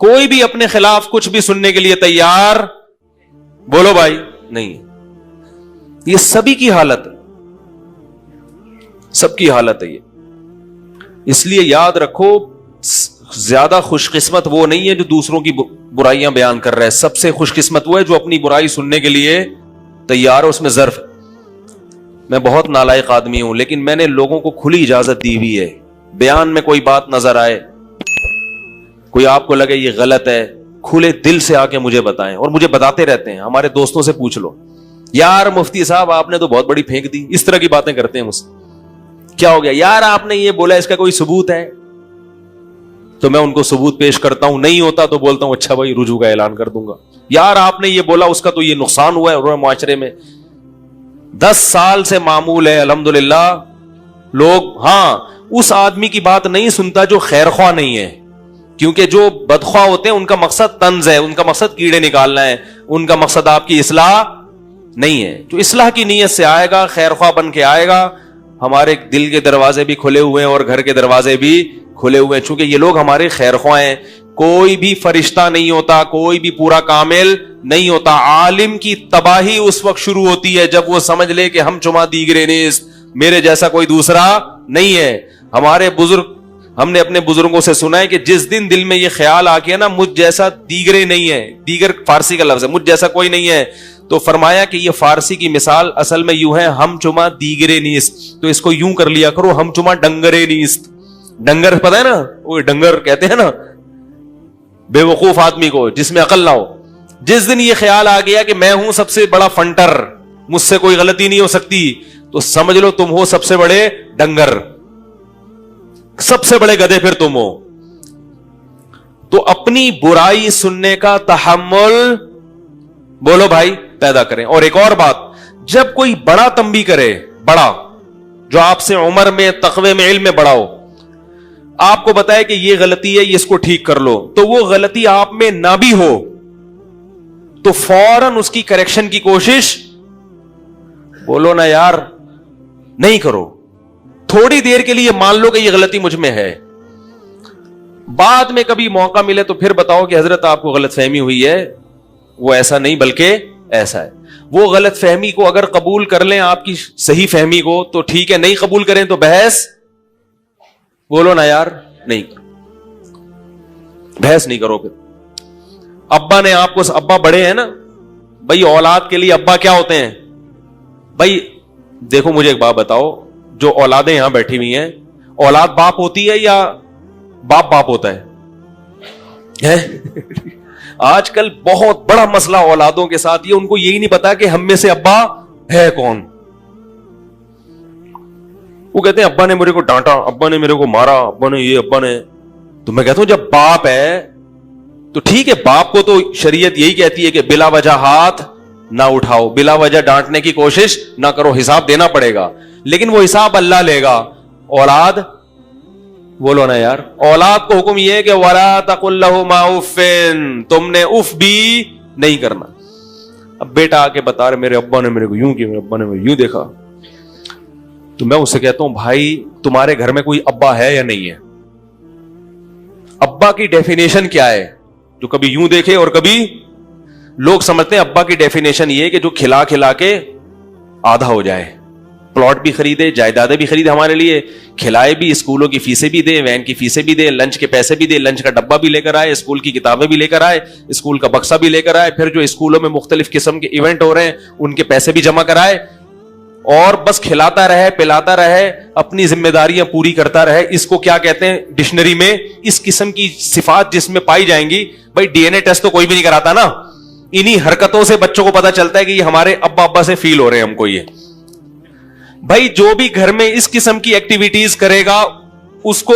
کوئی بھی اپنے خلاف کچھ بھی سننے کے لیے تیار, بولو بھائی, نہیں. یہ سبھی کی حالت ہے, سب کی حالت ہے یہ. اس لیے یاد رکھو, زیادہ خوش قسمت وہ نہیں ہے جو دوسروں کی برائیاں بیان کر رہا ہے, سب سے خوش قسمت وہ ہے جو اپنی برائی سننے کے لیے تیار ہے. اس میں ظرف, میں بہت نالائق آدمی ہوں لیکن میں نے لوگوں کو کھلی اجازت دی ہوئی ہے, بیان میں کوئی بات نظر آئے, کوئی آپ کو لگے یہ غلط ہے, کھلے دل سے آ کے مجھے بتائیں, اور مجھے بتاتے رہتے ہیں. ہمارے دوستوں سے پوچھ لو, یار مفتی صاحب آپ نے تو بہت بڑی پھینک دی, اس طرح کی باتیں کرتے ہیں مجھ سے. کیا ہو گیا یار, آپ نے یہ بولا, اس کا کوئی ثبوت ہے؟ تو میں ان کو ثبوت پیش کرتا ہوں, نہیں ہوتا تو بولتا ہوں اچھا بھائی رجوع کا اعلان کر دوں گا. یار آپ نے یہ بولا, اس کا تو یہ نقصان ہوا ہے معاشرے میں. 10 سال سے معمول ہے الحمدللہ. لوگ ہاں اس آدمی کی بات نہیں سنتا جو خیر خواہ نہیں ہے, کیونکہ جو بدخواہ ہوتے ہیں ان کا مقصد طنز ہے, ان کا مقصد کیڑے نکالنا ہے, ان کا مقصد آپ کی اصلاح نہیں ہے. جو اصلاح کی نیت سے آئے گا, خیر خواہ بن کے آئے گا, ہمارے دل کے دروازے بھی کھلے ہوئے ہیں اور گھر کے دروازے بھی کھلے ہوئے ہیں, چونکہ یہ لوگ ہمارے خیر خواہ ہیں. کوئی بھی فرشتہ نہیں ہوتا, کوئی بھی پورا کامل نہیں ہوتا. عالم کی تباہی اس وقت شروع ہوتی ہے جب وہ سمجھ لے کہ ہم چما دیگرے نیست, میرے جیسا کوئی دوسرا نہیں ہے. ہمارے بزرگ, ہم نے اپنے بزرگوں سے سنا ہے کہ جس دن دل میں یہ خیال آ گیا نا مجھ جیسا دیگرے نہیں ہے, دیگر فارسی کا لفظ ہے, مجھ جیسا کوئی نہیں ہے, تو فرمایا کہ یہ فارسی کی مثال اصل میں یوں ہے, ہم چما دیگرے نیست. تو اس کو یوں کر لیا کرو, ہم چما ڈنگرے نیست. ڈنگر پتہ ہے نا, وہ ڈنگر کہتے ہیں نا بے وقوف آدمی کو جس میں عقل نہ ہو. جس دن یہ خیال آ گیا کہ میں ہوں سب سے بڑا فنٹر, مجھ سے کوئی غلطی نہیں ہو سکتی, تو سمجھ لو تم ہو سب سے بڑے ڈنگر, سب سے بڑے گدھے پھر تم ہو. تو اپنی برائی سننے کا تحمل, بولو بھائی, پیدا کریں. اور ایک اور بات, جب کوئی بڑا تنبیہ کرے, بڑا جو آپ سے عمر میں, تقوی میں, علم میں بڑا ہو, آپ کو بتائے کہ یہ غلطی ہے, یہ اس کو ٹھیک کر لو, تو وہ غلطی آپ میں نہ بھی ہو تو فوراً اس کی کریکشن کی کوشش, بولو نا یار, نہیں کرو. تھوڑی دیر کے لیے مان لو کہ یہ غلطی مجھ میں ہے, بعد میں کبھی موقع ملے تو پھر بتاؤ کہ حضرت آپ کو غلط فہمی ہوئی ہے, وہ ایسا نہیں بلکہ ایسا ہے. وہ غلط فہمی کو اگر قبول کر لیں آپ کی صحیح فہمی کو تو ٹھیک ہے, نہیں قبول کریں تو بحث, بولو نا یار, نہیں, بحث نہیں کرو. پھر ابا نے آپ کو, ابا بڑے ہیں نا بھائی, اولاد کے لیے ابا کیا ہوتے ہیں بھائی؟ دیکھو مجھے ایک بات بتاؤ, جو اولادیں یہاں بیٹھی ہوئی ہیں, اولاد باپ ہوتی ہے یا باپ باپ ہوتا ہے؟ آج کل بہت بڑا مسئلہ اولادوں کے ساتھ یہ, ان کو یہی نہیں پتا کہ ہم میں سے ابا ہے کون. وہ کہتے ہیں ابا نے میرے کو ڈانٹا, ابا نے میرے کو مارا, ابا نے یہ, ابا نے. تو میں کہتا ہوں جب باپ ہے تو ٹھیک ہے, باپ کو تو شریعت یہی کہتی ہے کہ بلا وجہ ہاتھ نہ اٹھاؤ, بلا وجہ ڈانٹنے کی کوشش نہ کرو, حساب دینا پڑے گا, لیکن وہ حساب اللہ لے گا. اولاد, بولو نا یار, اولاد کو حکم یہ ہے کہ وَلَا تَقُلْ لَهُمَا اُفٍّ, تم نے اف بھی نہیں کرنا. اب بیٹا آ کے بتا رہے میرے ابا نے میرے کو یوں کیا, میرے ابا نے مجھے یوں دیکھا. تو میں اس سے کہتا ہوں بھائی تمہارے گھر میں کوئی ابا ہے یا نہیں ہے؟ ابا کی ڈیفینیشن کیا ہے؟ جو کبھی یوں دیکھے اور کبھی, لوگ سمجھتے ہیں ابا کی ڈیفینیشن یہ کہ جو کھلا کھلا کے آدھا ہو جائے, پلاٹ بھی خریدے, جائیدادیں بھی خریدے ہمارے لیے, کھلائے بھی, اسکولوں کی فیسیں بھی دے, وین کی فیسیں بھی دے, لنچ کے پیسے بھی دے, لنچ کا ڈبہ بھی لے کر آئے, اسکول کی کتابیں بھی لے کر آئے, اسکول کا بکسا بھی لے کر آئے, پھر جو اسکولوں میں مختلف قسم کے ایونٹ ہو رہے ہیں ان کے پیسے بھی جمع کرائے, اور بس کھلاتا رہے, پلاتا رہے, اپنی ذمہ داریاں پوری کرتا رہے. اس کو کیا کہتے ہیں ڈکشنری میں؟ اس قسم کی صفات جس میں پائی جائیں گی. بھائی ڈی این اے ٹیسٹ تو کوئی بھی نہیں کراتا نا, انہی حرکتوں سے بچوں کو پتا چلتا ہے کہ یہ ہمارے ابا سے فیل ہو رہے ہیں ہم کو. یہ بھائی جو بھی گھر میں اس قسم کی ایکٹیویٹیز کرے گا اس کو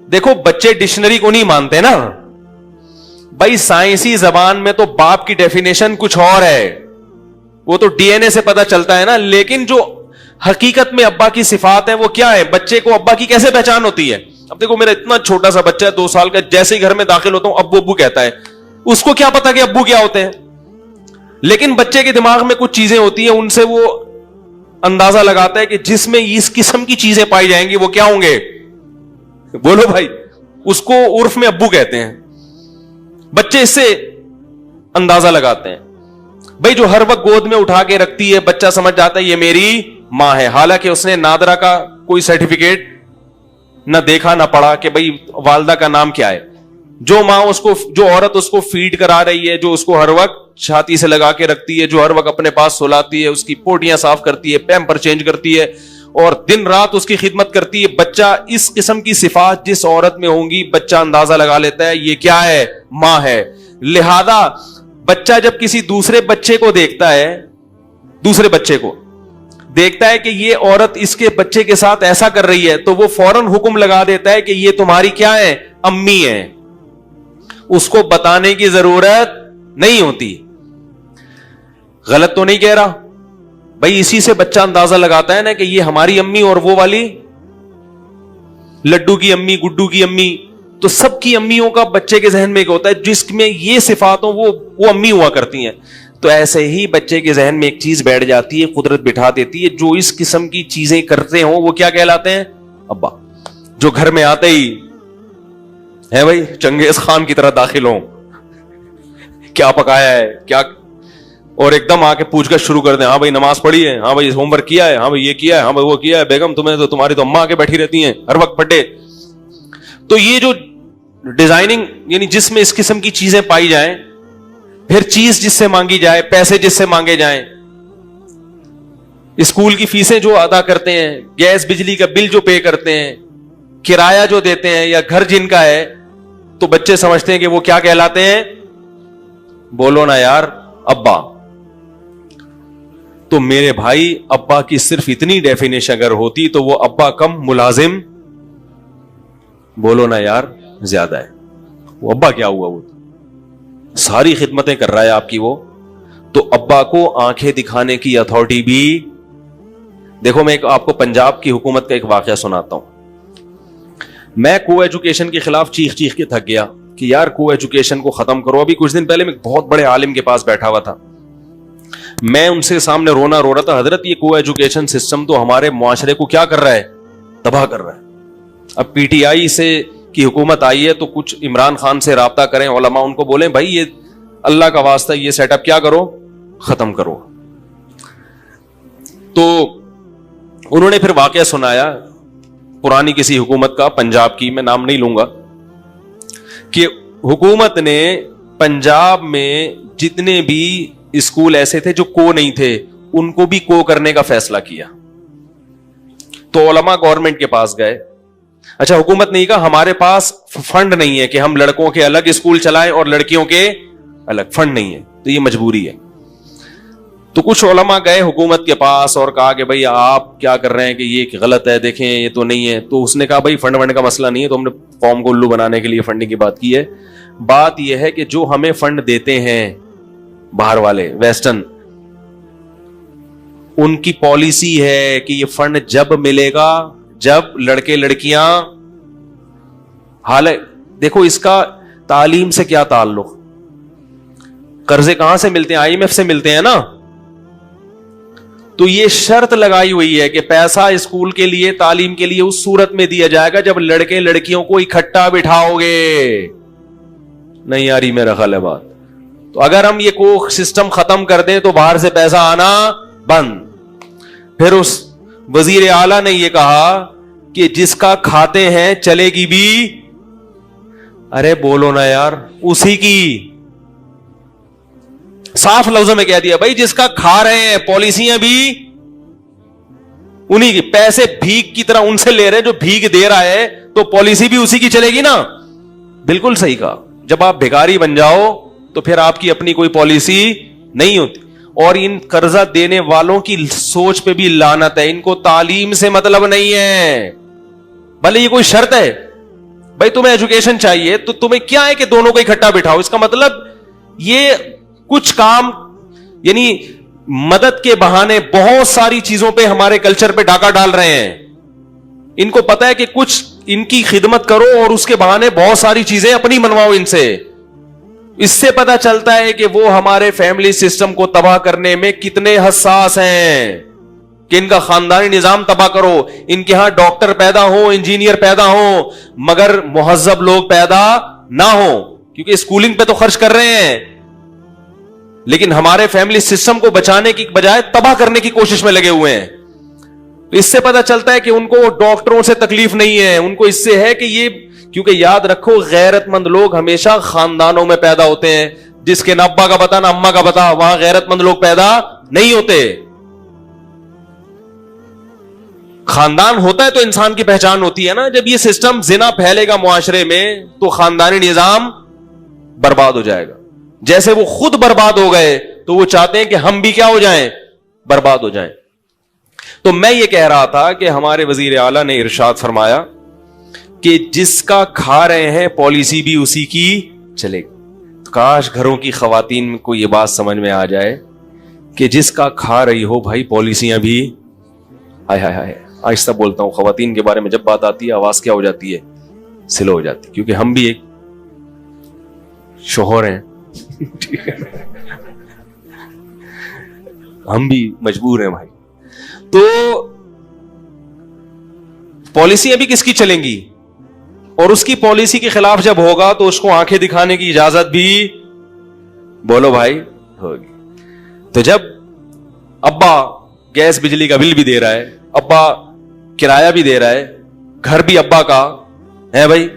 دیکھو, بچے ڈکشنری کو نہیں مانتے نا بھائی, سائنسی زبان میں تو باپ کی ڈیفینیشن کچھ اور ہے, وہ تو ڈی این اے سے پتا چلتا ہے نا. لیکن جو حقیقت میں ابا کی صفات ہیں وہ کیا ہے؟ بچے کو ابا کی کیسے پہچان ہوتی ہے؟ اب دیکھو میرا اتنا چھوٹا سا بچہ ہے 2 سال کا, جیسے ہی گھر میں داخل ہوتا ہوں ابو ابو کہتا ہے, اس کو کیا پتا کہ ابو کیا ہوتے ہیں؟ لیکن بچے کے دماغ میں کچھ چیزیں ہوتی ہیں, ان سے وہ اندازہ لگاتا ہے کہ جس میں اس قسم کی چیزیں پائی جائیں گی وہ کیا ہوں گے؟ بولو بھائی, اس کو عرف میں ابو کہتے ہیں. بچے اس سے اندازہ لگاتے ہیں. بھائی جو ہر وقت گود میں اٹھا کے رکھتی ہے, بچہ سمجھ جاتا ہے یہ میری ماں ہے, حالانکہ اس نے نادرا کا کوئی سرٹیفکیٹ نہ دیکھا نہ پڑھا کہ بھائی والدہ کا نام کیا ہے. جو ماں اس کو, جو عورت اس کو فیڈ کرا رہی ہے, جو اس کو ہر وقت چھاتی سے لگا کے رکھتی ہے, جو ہر وقت اپنے پاس سلاتی ہے, اس کی پوٹیاں صاف کرتی ہے, پیمپر چینج کرتی ہے اور دن رات اس کی خدمت کرتی ہے, بچہ اس قسم کی صفات جس عورت میں ہوں گی بچہ اندازہ لگا لیتا ہے یہ کیا ہے؟ ماں ہے. لہذا بچہ جب کسی دوسرے بچے کو دیکھتا ہے, دوسرے بچے کو دیکھتا ہے کہ یہ عورت اس کے بچے کے ساتھ ایسا کر رہی ہے, تو وہ فوراً حکم لگا دیتا ہے کہ یہ تمہاری کیا ہے؟ امی ہے. اس کو بتانے کی ضرورت نہیں ہوتی. غلط تو نہیں کہہ رہا بھائی, اسی سے بچہ اندازہ لگاتا ہے نا کہ یہ ہماری امی اور وہ والی لڈو کی امی, گڈو کی امی. تو سب کی امیوں کا بچے کے ذہن میں ایک ہوتا ہے جس میں یہ صفات ہوں وہ امی ہوا کرتی ہیں. تو ایسے ہی بچے کے ذہن میں ایک چیز بیٹھ جاتی ہے, قدرت بٹھا دیتی ہے, جو اس قسم کی چیزیں کرتے ہوں وہ کیا کہلاتے ہیں؟ ابا. جو گھر میں آتے ہی ہے بھائی چنگیز خان کی طرح داخل ہوں, کیا پکایا ہے کیا, اور ایک دم آ کے پوچھ کر شروع کر دیں, ہاں بھائی نماز پڑھی ہے, ہاں بھائی ہوم ورک کیا ہے, ہاں بھئی یہ کیا ہے, ہاں بھئی وہ کیا ہے, بیگم تمہیں تو تمہاری تو اماں آ کے بیٹھی رہتی ہیں ہر وقت پڑھے. تو یہ جو ڈیزائننگ یعنی جس میں اس قسم کی چیزیں پائی جائیں, پھر چیز جس سے مانگی جائے, پیسے جس سے مانگے جائیں, اسکول کی فیسیں جو ادا کرتے ہیں, گیس بجلی کا بل جو پے کرتے ہیں, کرایہ جو دیتے ہیں یا گھر جن کا ہے, تو بچے سمجھتے ہیں کہ وہ کیا کہلاتے ہیں؟ بولو نا یار, ابا. تو میرے بھائی ابا کی صرف اتنی ڈیفینیشن اگر ہوتی تو وہ ابا کم ملازم, بولو نا یار, زیادہ ہے. وہ ابا کیا ہوا؟ وہ ساری خدمتیں کر رہا ہے آپ کی وہ. تو ابا کو آنکھیں دکھانے کی اتھارٹی بھی. دیکھو میں آپ کو پنجاب کی حکومت کا ایک واقعہ سناتا ہوں. میں کو ایجوکیشن کے خلاف چیخ چیخ کے تھک گیا کہ یار کو ایجوکیشن کو ختم کرو. ابھی کچھ دن پہلے میں بہت بڑے عالم کے پاس بیٹھا ہوا تھا, میں ان سے سامنے رونا رو رہا تھا, حضرت یہ کو ایجوکیشن سسٹم تو ہمارے معاشرے کو کیا کر رہا ہے؟ تباہ کر رہا ہے. اب پی ٹی آئی سے کی حکومت آئی ہے تو کچھ عمران خان سے رابطہ کریں علماء, ان کو بولیں بھائی یہ اللہ کا واسطہ یہ سیٹ اپ کیا کرو, ختم کرو. تو انہوں نے پھر واقعہ سنایا پرانی کسی حکومت کا, پنجاب کی, میں نام نہیں لوں گا, کہ حکومت نے پنجاب میں جتنے بھی اسکول ایسے تھے جو کو نہیں تھے ان کو بھی کو کرنے کا فیصلہ کیا. تو علماء گورنمنٹ کے پاس گئے. اچھا حکومت نے کہا ہمارے پاس فنڈ نہیں ہے کہ ہم لڑکوں کے الگ اسکول چلائیں اور لڑکیوں کے الگ, فنڈ نہیں ہے تو یہ مجبوری ہے. تو کچھ علماء گئے حکومت کے پاس اور کہا کہ بھئی آپ کیا کر رہے ہیں کہ یہ غلط ہے, دیکھیں یہ تو نہیں ہے. تو اس نے کہا بھئی فنڈ کا مسئلہ نہیں ہے, تو ہم نے قوم کو الو بنانے کے لیے فنڈنگ کی بات کی ہے. بات یہ ہے کہ جو ہمیں فنڈ دیتے ہیں باہر والے ویسٹرن, ان کی پالیسی ہے کہ یہ فنڈ جب ملے گا جب لڑکے لڑکیاں, حالانکہ دیکھو اس کا تعلیم سے کیا تعلق, قرضے کہاں سے ملتے ہیں؟ IMF سے ملتے ہیں نا. تو یہ شرط لگائی ہوئی ہے کہ پیسہ اسکول کے لیے, تعلیم کے لیے اس صورت میں دیا جائے گا جب لڑکے لڑکیوں کو اکٹھا بٹھاؤ گے. نہیں آ رہی میرا خیال ہے بات. تو اگر ہم یہ کو سسٹم ختم کر دیں تو باہر سے پیسہ آنا بند. پھر اس وزیر اعلیٰ نے یہ کہا کہ جس کا کھاتے ہیں چلے گی بھی, ارے بولو نا یار, اسی کی. صاف لفظوں میں کہہ دیا بھائی, جس کا کھا رہے ہیں پالیسیاں بھی انہی کی, پیسے بھیک کی طرح ان سے لے رہے ہیں جو بھیک دے رہا ہے, تو پالیسی بھی اسی کی چلے گی نا. بالکل صحیح کہا. جب آپ بھکاری بن جاؤ تو پھر آپ کی اپنی کوئی پالیسی نہیں ہوتی. اور ان قرضہ دینے والوں کی سوچ پہ بھی لعنت ہے. ان کو تعلیم سے مطلب نہیں ہے, بھلے یہ کوئی شرط ہے. بھائی تمہیں ایجوکیشن چاہیے تو تمہیں کیا ہے کہ دونوں کو اکٹھا بٹھاؤ. اس کا مطلب یہ کچھ کام یعنی مدد کے بہانے بہت ساری چیزوں پہ ہمارے کلچر پہ ڈاکہ ڈال رہے ہیں. ان کو پتا ہے کہ کچھ ان کی خدمت کرو اور اس کے بہانے بہت ساری چیزیں اپنی منواؤ ان سے. اس سے پتا چلتا ہے کہ وہ ہمارے فیملی سسٹم کو تباہ کرنے میں کتنے حساس ہیں کہ ان کا خاندانی نظام تباہ کرو. ان کے ہاں ڈاکٹر پیدا ہو, انجینئر پیدا ہو, مگر مہذب لوگ پیدا نہ ہو, کیونکہ اسکولنگ پہ تو خرچ کر رہے ہیں, لیکن ہمارے فیملی سسٹم کو بچانے کی بجائے تباہ کرنے کی کوشش میں لگے ہوئے ہیں. اس سے پتا چلتا ہے کہ ان کو ڈاکٹروں سے تکلیف نہیں ہے, ان کو اس سے ہے کہ یہ, کیونکہ یاد رکھو غیرت مند لوگ ہمیشہ خاندانوں میں پیدا ہوتے ہیں. جس کے نہ ابا کا پتا نہ اما کا پتا, وہاں غیرت مند لوگ پیدا نہیں ہوتے. خاندان ہوتا ہے تو انسان کی پہچان ہوتی ہے نا. جب یہ سسٹم زنا پھیلے گا معاشرے میں تو خاندانی نظام برباد ہو جائے گا. جیسے وہ خود برباد ہو گئے تو وہ چاہتے ہیں کہ ہم بھی کیا ہو جائیں, برباد ہو جائیں. تو میں یہ کہہ رہا تھا کہ ہمارے وزیر اعلیٰ نے ارشاد فرمایا کہ جس کا کھا رہے ہیں پالیسی بھی اسی کی چلے گی. کاش گھروں کی خواتین کو یہ بات سمجھ میں آ جائے کہ جس کا کھا رہی ہو بھائی پالیسیاں بھی. ہائے ہائے ہائے, آہستہ بولتا ہوں, خواتین کے بارے میں جب بات آتی ہے آواز کیا ہو جاتی ہے, سلو ہو جاتی ہے, کیونکہ ہم بھی ایک شوہر ہیں, ہم بھی مجبور ہیں بھائی. تو پالیسیاں بھی کس کی چلیں گی, اور اس کی پالیسی کے خلاف جب ہوگا تو اس کو آنکھیں دکھانے کی اجازت بھی, بولو بھائی, ہوگی. تو جب ابا گیس بجلی کا بل بھی دے رہا ہے, ابا کرایہ بھی دے رہا ہے, گھر بھی ابا کا ہے بھائی,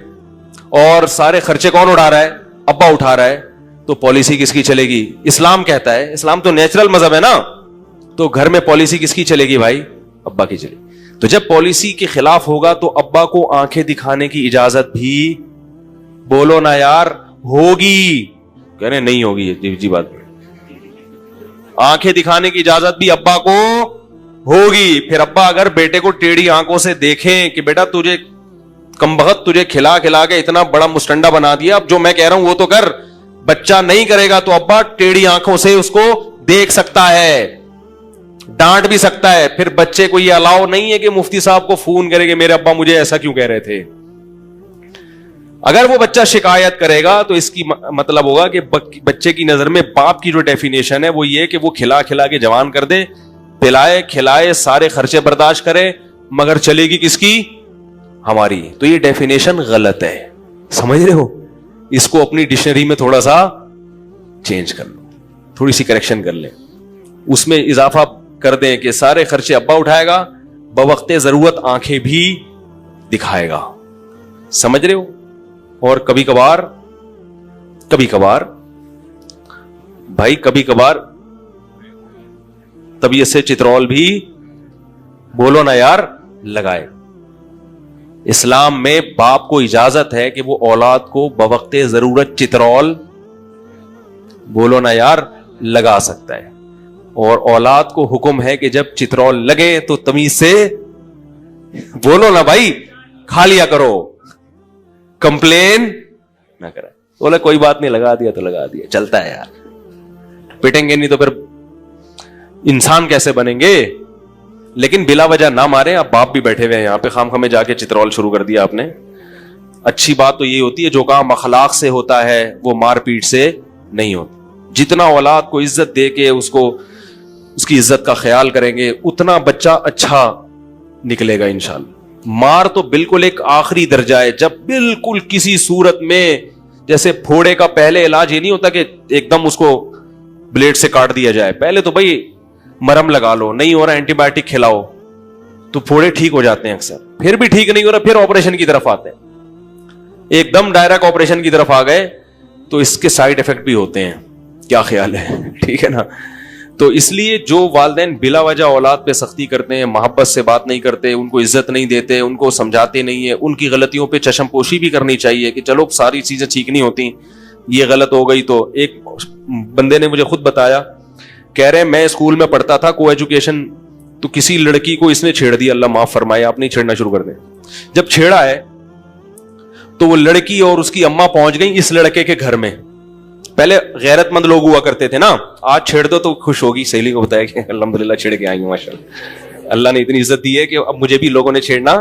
اور سارے خرچے کون اٹھا رہا ہے, ابا اٹھا رہا ہے, تو پالیسی کس کی چلے گی؟ اسلام کہتا ہے, اسلام تو نیچرل مذہب ہے نا, تو گھر میں پالیسی کس کی چلے گی بھائی؟ ابا کی چلے گی. تو جب پالیسی کے خلاف ہوگا تو ابا کو آنکھیں دکھانے کی اجازت بھی, بولو نا یار, ہوگی. کہہ رہے نہیں ہوگی, جی بات, آنکھیں دکھانے کی اجازت بھی ابا کو ہوگی. پھر ابا اگر بیٹے کو ٹیڑھی آنکھوں سے دیکھیں کہ بیٹا تجھے کمبخت تجھے کھلا کھلا کے اتنا بڑا مسٹنڈا بنا دیا, اب جو میں کہہ رہا ہوں وہ تو کر, بچہ نہیں کرے گا تو ابا ٹیڑھی آنکھوں سے اس کو دیکھ سکتا ہے, ڈانٹ بھی سکتا ہے. پھر بچے کو یہ الاؤ نہیں ہے کہ مفتی صاحب کو فون کرے کہ میرے ابا مجھے ایسا کیوں کہہ رہے تھے. اگر وہ بچہ شکایت کرے گا تو اس کی مطلب ہوگا کہ بچے کی نظر میں باپ کی جو ڈیفینیشن ہے وہ یہ کہ وہ کھلا کھلا کے جوان کر دے, پلائے کھلائے, سارے خرچے برداشت کرے, مگر چلے گی کس کی؟ ہماری. تو یہ ڈیفینیشن غلط ہے, سمجھ رہے ہو؟ اس کو اپنی ڈکشنری میں تھوڑا سا چینج کر لو, تھوڑی سی کریکشن کر لیں, اس میں اضافہ کر دیں کہ سارے خرچے ابا اٹھائے گا, بوقت ضرورت آنکھیں بھی دکھائے گا. سمجھ رہے ہو؟ اور کبھی کبھار بھائی, کبھی کبھار طبیعت سے چترول بھی, بولو نا یار, لگائے. اسلام میں باپ کو اجازت ہے کہ وہ اولاد کو بوقت ضرورت چترول, بولو نا یار, لگا سکتا ہے. اور اولاد کو حکم ہے کہ جب چترول لگے تو تمیز سے, بولو نا بھائی, کھا لیا کرو, کمپلین نہ کرے. بولا کوئی بات نہیں, لگا دیا تو لگا دیا, چلتا ہے یار, پٹیں گے نہیں تو پھر انسان کیسے بنیں گے. لیکن بلا وجہ نہ مارے. آپ باپ بھی بیٹھے ہوئے ہیں یہاں پہ, خام خامے جا کے چترول شروع کر دیا آپ نے. اچھی بات تو یہ ہوتی ہے جو کام اخلاق سے ہوتا ہے وہ مار پیٹ سے نہیں ہوتا. جتنا اولاد کو عزت دے کے اس کو اس کی عزت کا خیال کریں گے اتنا بچہ اچھا نکلے گا انشاءاللہ. مار تو بالکل ایک آخری درجہ ہے, جب بالکل کسی صورت میں, جیسے پھوڑے کا پہلے علاج یہ نہیں ہوتا کہ ایک دم اس کو بلیڈ سے کاٹ دیا جائے, پہلے تو بھائی مرہم لگا لو, نہیں ہو رہا اینٹی بایوٹک کھلاؤ تو پھوڑے ٹھیک ہو جاتے ہیں اکثر, پھر بھی ٹھیک نہیں ہو رہا پھر آپریشن کی طرف آتے ہیں, ایک دم ڈائریکٹ آپریشن کی طرف آ گئے تو اس کے سائیڈ افیکٹ بھی ہوتے ہیں. کیا خیال ہے؟ ٹھیک ہے نا. تو اس لیے جو والدین بلا وجہ اولاد پہ سختی کرتے ہیں, محبت سے بات نہیں کرتے, ان کو عزت نہیں دیتے, ان کو سمجھاتے نہیں ہیں, ان کی غلطیوں پہ چشم پوشی بھی کرنی چاہیے کہ چلو ساری چیزیں ٹھیک نہیں ہوتی, یہ غلط ہو گئی. تو ایک بندے نے مجھے خود بتایا, کہہ رہے میں اسکول میں پڑھتا تھا کو ایجوکیشن, تو کسی لڑکی کو اس نے چھیڑ دیا, اللہ معاف فرمائے, آپ نہیں چھیڑنا شروع کر دیں. جب چھیڑا ہے تو وہ لڑکی اور اس کی اماں پہنچ گئی اس لڑکے کے گھر میں. پہلے غیرت مند لوگ ہوا کرتے تھے نا, آج چھیڑ دو تو خوش ہوگی, سہیلی کو بتایا کہ الحمدللہ چھیڑ کے آئی ہوں, ماشاءاللہ اللہ نے اتنی عزت دی ہے کہ اب مجھے بھی لوگوں نے چھیڑنا,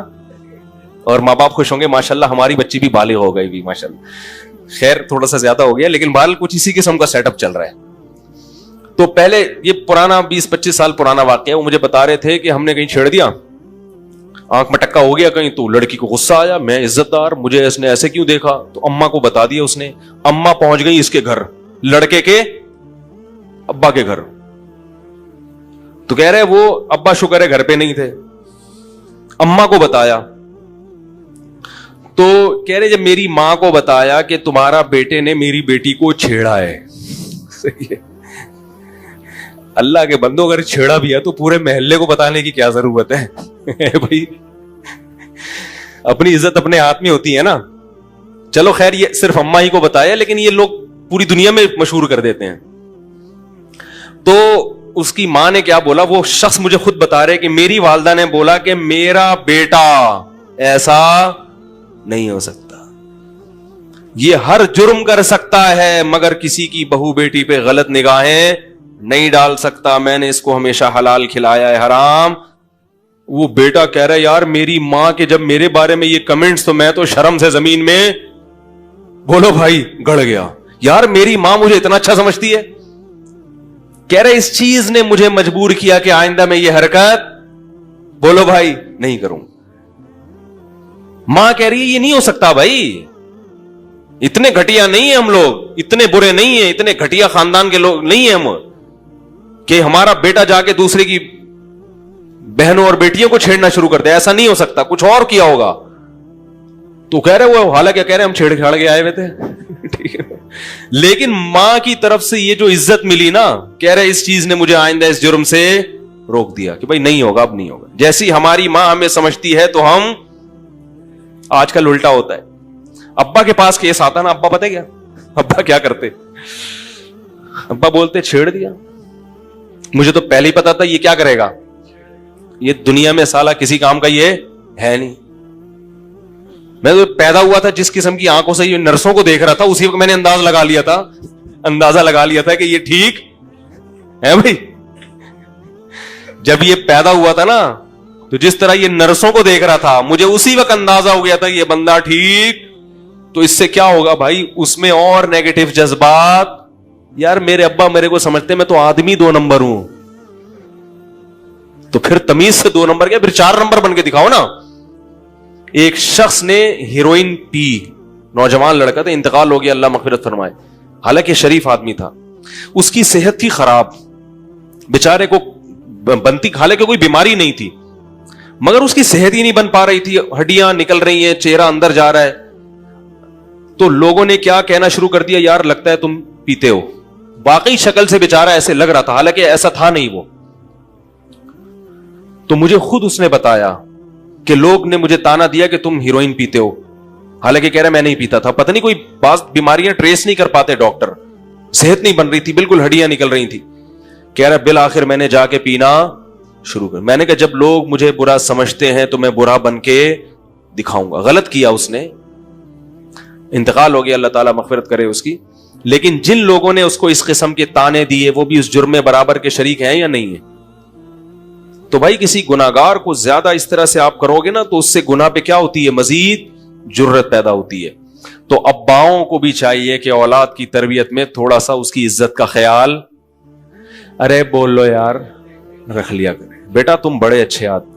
اور ماں باپ خوش ہوں گے ماشاءاللہ ہماری بچی بھی بالغ ہو گئی بھی ماشاءاللہ. خیر تھوڑا سا زیادہ ہو گیا لیکن بال کچھ اسی قسم کا سیٹ اپ چل رہا ہے. تو پہلے یہ پرانا 20-25 سال پرانا واقعہ, وہ مجھے بتا رہے تھے کہ ہم نے کہیں چھیڑ دیا, آنکھ میں ٹکا ہو گیا کہیں, تو لڑکی کو غصہ آیا, میں عزت دار, مجھے اس نے ایسے کیوں دیکھا, تو اماں کو بتا دیا اس نے. اماں پہنچ گئی اس کے گھر, لڑکے کے ابا کے گھر. تو کہہ رہے وہ ابا شکر ہے گھر پہ نہیں تھے, اماں کو بتایا. تو کہہ رہے جب میری ماں کو بتایا کہ تمہارا بیٹے نے میری بیٹی کو چھیڑا ہے, صحیح ہے, اللہ کے بندوں اگر چھیڑا بھی ہے تو پورے محلے کو بتانے کی کیا ضرورت ہے بھائی, اپنی عزت اپنے ہاتھ میں ہوتی ہے نا. چلو خیر یہ صرف اماں ہی کو بتایا, لیکن یہ لوگ پوری دنیا میں مشہور کر دیتے ہیں. تو اس کی ماں نے کیا بولا, وہ شخص مجھے خود بتا رہے کہ میری والدہ نے بولا کہ میرا بیٹا ایسا نہیں ہو سکتا, یہ ہر جرم کر سکتا ہے مگر کسی کی بہو بیٹی پہ غلط نگاہیں نہیں ڈال سکتا, میں نے اس کو ہمیشہ حلال کھلایا ہے حرام. وہ بیٹا کہہ رہا ہے یار میری ماں کے جب میرے بارے میں یہ کمنٹس, تو میں تو شرم سے زمین میں بولو بھائی گڑ گیا. یار میری ماں مجھے اتنا اچھا سمجھتی ہے. کہہ رہے اس چیز نے مجھے مجبور کیا کہ آئندہ میں یہ حرکت بولو بھائی نہیں کروں. ماں کہہ رہی ہے یہ نہیں ہو سکتا بھائی, اتنے گھٹیا نہیں ہیں ہم لوگ, اتنے برے نہیں ہیں, اتنے گھٹیا خاندان کے لوگ نہیں ہیں ہم کہ ہمارا بیٹا جا کے دوسرے کی بہنوں اور بیٹیوں کو چھیڑنا شروع کر دے, ایسا نہیں ہو سکتا, کچھ اور کیا ہوگا. تو کہہ رہے وہ حالانکہ کہہ رہے ہم چھیڑ چھاڑ کے آئے ہوئے تھے ٹھیک ہے, لیکن ماں کی طرف سے یہ جو عزت ملی نا, کہہ رہے اس چیز نے مجھے آئندہ اس جرم سے روک دیا کہ بھائی نہیں ہوگا, اب نہیں ہوگا. جیسی ہماری ماں ہمیں سمجھتی ہے تو ہم, آج کل الٹا ہوتا ہے. ابا کے پاس کیس آتا نا, ابا پتہ کیا ابا کیا کرتے, ابا بولتے چھیڑ دیا, مجھے تو پہلے ہی پتا تھا یہ کیا کرے گا, یہ دنیا میں سالہ کسی کام کا یہ ہے نہیں. میں تو پیدا ہوا تھا جس قسم کی آنکھوں سے یہ نرسوں کو دیکھ رہا تھا, اسی وقت میں نے اندازہ لگا لیا تھا کہ یہ ٹھیک ہے بھائی. جب یہ پیدا ہوا تھا نا تو جس طرح یہ نرسوں کو دیکھ رہا تھا, مجھے اسی وقت اندازہ ہو گیا تھا یہ بندہ ٹھیک. تو اس سے کیا ہوگا بھائی, اس میں اور نیگیٹو جذبات. یار میرے ابا میرے کو سمجھتے میں تو آدمی 2 نمبر ہوں, تو پھر تمیز سے 2 نمبر کیا, پھر 4 نمبر بن کے دکھاؤ نا. ایک شخص نے ہیروئن پی, نوجوان لڑکا تھا, انتقال ہو گیا اللہ مغفرت فرمائے, حالانکہ شریف آدمی تھا. اس کی صحت تھی خراب, بیچارے کو بنتی, حالانکہ کوئی بیماری نہیں تھی مگر اس کی صحت ہی نہیں بن پا رہی تھی, ہڈیاں نکل رہی ہیں, چہرہ اندر جا رہا ہے. تو لوگوں نے کیا کہنا شروع کر دیا, یار لگتا ہے تم پیتے ہو. واقعی شکل سے بیچارہ ایسے لگ رہا تھا, حالانکہ ایسا تھا نہیں وہ. تو مجھے خود اس نے بتایا کہ لوگ نے مجھے تانا دیا کہ تم ہیروئن پیتے ہو, حالانکہ کہہ رہا میں نہیں پیتا تھا. پتہ نہیں کوئی بعض بیماریاں ٹریس نہیں کر پاتے ڈاکٹر, صحت نہیں بن رہی تھی, بالکل ہڈیاں نکل رہی تھی. کہہ رہا بالآخر میں نے جا کے پینا شروع کر. میں نے کہا جب لوگ مجھے برا سمجھتے ہیں تو میں برا بن کے دکھاؤں گا. غلط کیا اس نے, انتقال ہو گیا, اللہ تعالیٰ مغفرت کرے اس کی. لیکن جن لوگوں نے اس کو اس قسم کے تانے دیے وہ بھی اس جرم میں برابر کے شریک ہیں یا نہیں ہیں؟ تو بھائی کسی گناہگار کو زیادہ اس طرح سے آپ کرو گے نا تو اس سے گناہ پہ کیا ہوتی ہے, مزید جرت پیدا ہوتی ہے. تو اباؤں کو بھی چاہیے کہ اولاد کی تربیت میں تھوڑا سا اس کی عزت کا خیال، ارے بول لو یار، رکھ لیا کرے. بیٹا تم بڑے اچھے آدمی،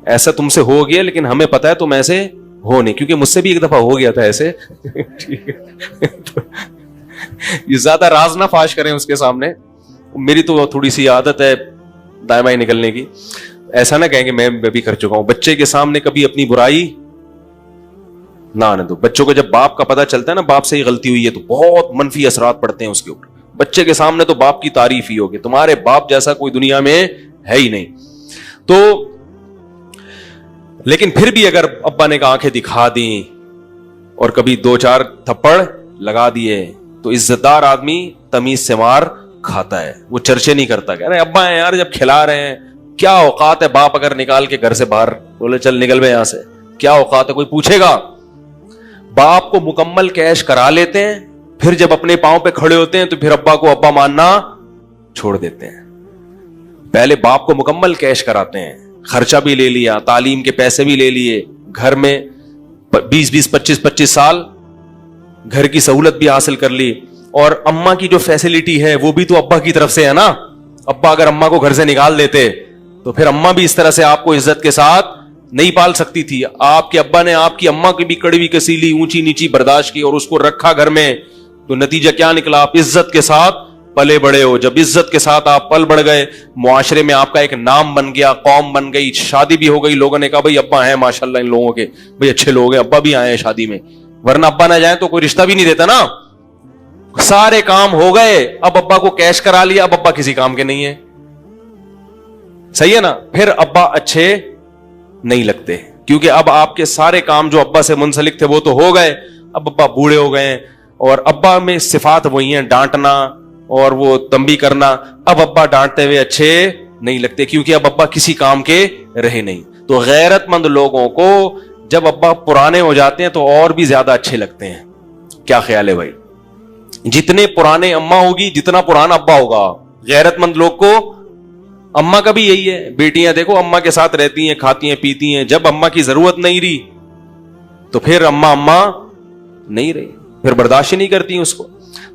ایسا تم سے ہو گیا لیکن ہمیں پتا ہے تم ایسے ہو نہیں، کیونکہ مجھ سے بھی ایک دفعہ ہو گیا تھا ایسے. ٹھیک ہے، یہ زیادہ راز نہ فاش کریں اس کے سامنے. میری تو تھوڑی سی عادت ہے دائیں بائیں نکلنے کی. ایسا نہ کہیں کہ میں بھی کر چکا ہوں. بچے کے سامنے کبھی اپنی برائی نہ آنے دو. بچوں کو جب باپ کا پتہ چلتا ہے نا باپ سے ہی غلطی ہوئی ہے تو بہت منفی اثرات پڑتے ہیں اس کے اوپر. بچے کے سامنے تو باپ کی تعریف ہی ہوگی، تمہارے باپ جیسا کوئی دنیا میں ہے ہی نہیں. تو لیکن پھر بھی اگر ابا نے آنکھیں دکھا دیں اور کبھی 2-4 تھپڑ لگا دیے تو عزت دار آدمی تمیز سے مار کھاتا ہے، وہ چرچے نہیں کرتا کہ ارے ابا ہیں یار جب کھلا رہے ہیں. کیا اوقات ہے باپ اگر نکال کے گھر سے باہر بولے چل نکل بے یہاں سے، کیا اوقات ہے؟ کوئی پوچھے گا؟ باپ کو مکمل کیش کرا لیتے ہیں، پھر جب اپنے پاؤں پہ کھڑے ہوتے ہیں تو پھر ابا کو ابا ماننا چھوڑ دیتے ہیں. پہلے باپ کو مکمل کیش کراتے ہیں، خرچہ بھی لے لیا، تعلیم کے پیسے بھی لے لیے، گھر میں 20-20 25-25 سال گھر کی سہولت بھی حاصل کر لی. اور اماں کی جو فیسلٹی ہے وہ بھی تو ابا کی طرف سے ہے نا. ابا اگر اماں کو گھر سے نکال دیتے تو پھر اماں بھی اس طرح سے آپ کو عزت کے ساتھ نہیں پال سکتی تھی. آپ کے ابا نے آپ کی اماں کی بھی کڑوی کسیلی اونچی نیچی برداشت کی اور اس کو رکھا گھر میں، تو نتیجہ کیا نکلا؟ آپ عزت کے ساتھ پلے بڑے ہو. جب عزت کے ساتھ آپ پل بڑھ گئے، معاشرے میں آپ کا ایک نام بن گیا، قوم بن گئی، شادی بھی ہو گئی، لوگوں نے کہا بھائی ابا ہیں ماشاءاللہ ان لوگوں کے، بھائی اچھے لوگ ہیں، ابا بھی آئے ہیں شادی میں. ورنہ ابا نہ جائیں تو کوئی رشتہ بھی نہیں دیتا نا. سارے کام ہو گئے، اب ابا کو کیش کرا لیا، اب ابا کسی کام کے نہیں ہے. صحیح ہے نا؟ پھر ابا اچھے نہیں لگتے، کیونکہ اب آپ کے سارے کام جو ابا سے منسلک تھے وہ تو ہو گئے. اب ابا بوڑھے ہو گئے ہیں اور ابا میں صفات وہی ہیں، ڈانٹنا اور وہ تنبیہ کرنا. اب ابا ڈانٹتے ہوئے اچھے نہیں لگتے کیونکہ اب ابا کسی کام کے رہے نہیں. تو غیرت مند لوگوں کو جب ابا پرانے ہو جاتے ہیں تو اور بھی زیادہ اچھے لگتے ہیں. کیا خیال ہے بھائی؟ جتنے پرانے اماں ہوگی جتنا پرانا ابا ہوگا. غیرت مند لوگ کو اماں کا بھی یہی ہے. بیٹیاں دیکھو اماں کے ساتھ رہتی ہیں، کھاتی ہیں پیتی ہیں، جب اماں کی ضرورت نہیں رہی تو پھر اماں نہیں رہی، پھر برداشت نہیں کرتی اس کو.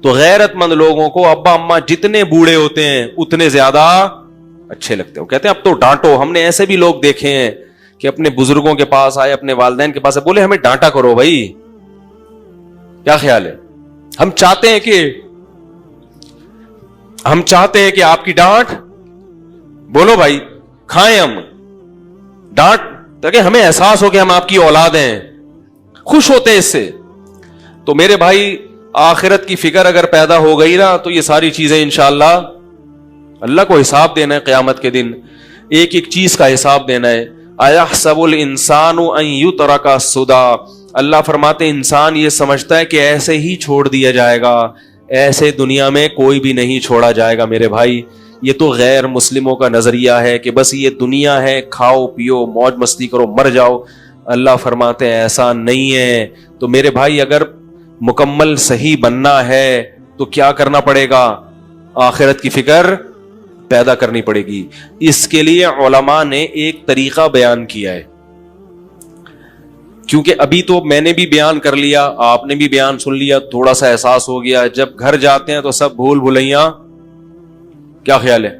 تو غیرت مند لوگوں کو ابا اماں جتنے بوڑھے ہوتے ہیں اتنے زیادہ اچھے لگتے ہیں. کہتے ہیں اب تو ڈانٹو. ہم نے ایسے بھی لوگ دیکھے ہیں کہ اپنے بزرگوں کے پاس آئے، اپنے والدین کے پاس آئے، بولے ہمیں ڈانٹا کرو بھائی. کیا خیال ہے؟ ہم چاہتے ہیں کہ آپ کی ڈانٹ، بولو بھائی کھائیں ہم ڈانٹ تاکہ ہمیں احساس ہو کہ ہم آپ کی اولاد ہیں. خوش ہوتے ہیں اس سے. تو میرے بھائی آخرت کی فکر اگر پیدا ہو گئی نا تو یہ ساری چیزیں انشاءاللہ اللہ کو حساب دینا ہے قیامت کے دن. ایک ایک چیز کا حساب دینا ہے. اَيَحْسَبُ الْإِنسَانُ أَن يُتْرَكَ سُدًى. اللہ فرماتے ہیں انسان یہ سمجھتا ہے کہ ایسے ہی چھوڑ دیا جائے گا. ایسے دنیا میں کوئی بھی نہیں چھوڑا جائے گا میرے بھائی. یہ تو غیر مسلموں کا نظریہ ہے کہ بس یہ دنیا ہے، کھاؤ پیو موج مستی کرو مر جاؤ. اللہ فرماتے ہیں ایسا نہیں ہے. تو میرے بھائی اگر مکمل صحیح بننا ہے تو کیا کرنا پڑے گا؟ آخرت کی فکر پیدا کرنی پڑے گی. اس کے لیے علماء نے ایک طریقہ بیان کیا ہے. کیونکہ ابھی تو میں نے بھی بیان کر لیا، آپ نے بھی بیان سن لیا، تھوڑا سا احساس ہو گیا. جب گھر جاتے ہیں تو سب بھول بھلیاں. کیا خیال ہے؟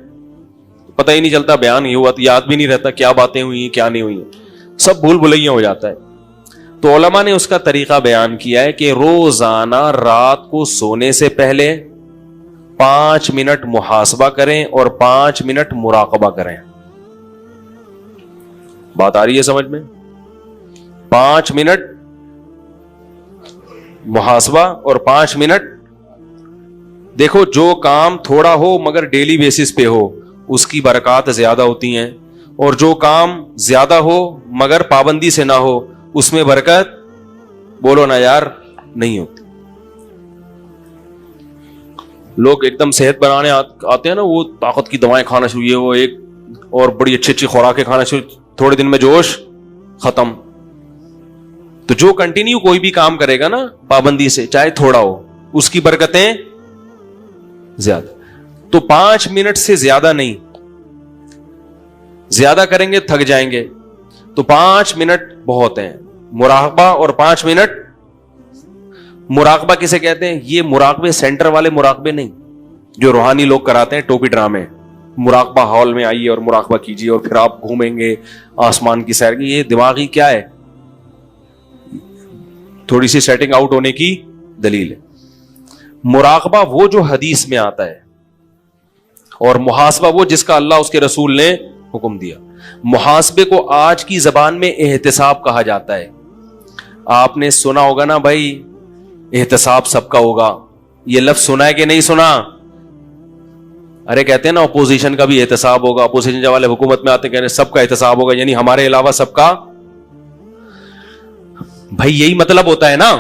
پتہ ہی نہیں چلتا، بیان ہی ہوا تو یاد بھی نہیں رہتا کیا باتیں ہوئی کیا نہیں ہوئی، سب بھول بھلیاں ہو جاتا ہے. تو علماء نے اس کا طریقہ بیان کیا ہے کہ روزانہ رات کو سونے سے پہلے 5 منٹ محاسبہ کریں اور 5 منٹ مراقبہ کریں. بات آ رہی ہے سمجھ میں؟ 5 منٹ محاسبہ اور 5 منٹ. دیکھو جو کام تھوڑا ہو مگر ڈیلی بیسس پہ ہو اس کی برکات زیادہ ہوتی ہیں، اور جو کام زیادہ ہو مگر پابندی سے نہ ہو اس میں برکت بولو نا یار نہیں ہوتی. لوگ ایک دم صحت بنانے آتے ہیں نا، وہ طاقت کی دوائیں کھانا شروع، وہ ایک اور بڑی اچھی اچھی خوراکیں کھانا شروع، تھوڑے دن میں جوش ختم. تو جو کنٹینیو کوئی بھی کام کرے گا نا پابندی سے چاہے تھوڑا ہو اس کی برکتیں زیادہ. تو 5 منٹ سے زیادہ نہیں، زیادہ کریں گے تھک جائیں گے. تو 5 منٹ بہت ہیں مراقبہ اور 5 منٹ مراقبہ کسے کہتے ہیں؟ یہ مراقبے سینٹر والے مراقبے نہیں جو روحانی لوگ کراتے ہیں ٹوپی ڈرامے. مراقبہ ہال میں آئیے اور مراقبہ کیجیے اور پھر آپ گھومیں گے آسمان کی سیر کی. یہ دماغی کیا ہے؟ تھوڑی سی سیٹنگ آؤٹ ہونے کی دلیل ہے. مراقبہ وہ جو حدیث میں آتا ہے, اور محاسبہ وہ جس کا اللہ اس کے رسول نے حکم دیا. محاسبے کو آج کی زبان میں احتساب کہا جاتا ہے. آپ نے سنا ہوگا نا بھائی, احتساب سب کا ہوگا. یہ لفظ سنا ہے کہ نہیں سنا؟ ارے کہتے ہیں نا اپوزیشن کا بھی احتساب ہوگا. اپوزیشن والے حکومت میں آتے ہیں کہتے ہیں سب کا احتساب ہوگا, یعنی ہمارے علاوہ سب کا. بھائی یہی مطلب ہوتا ہے نا.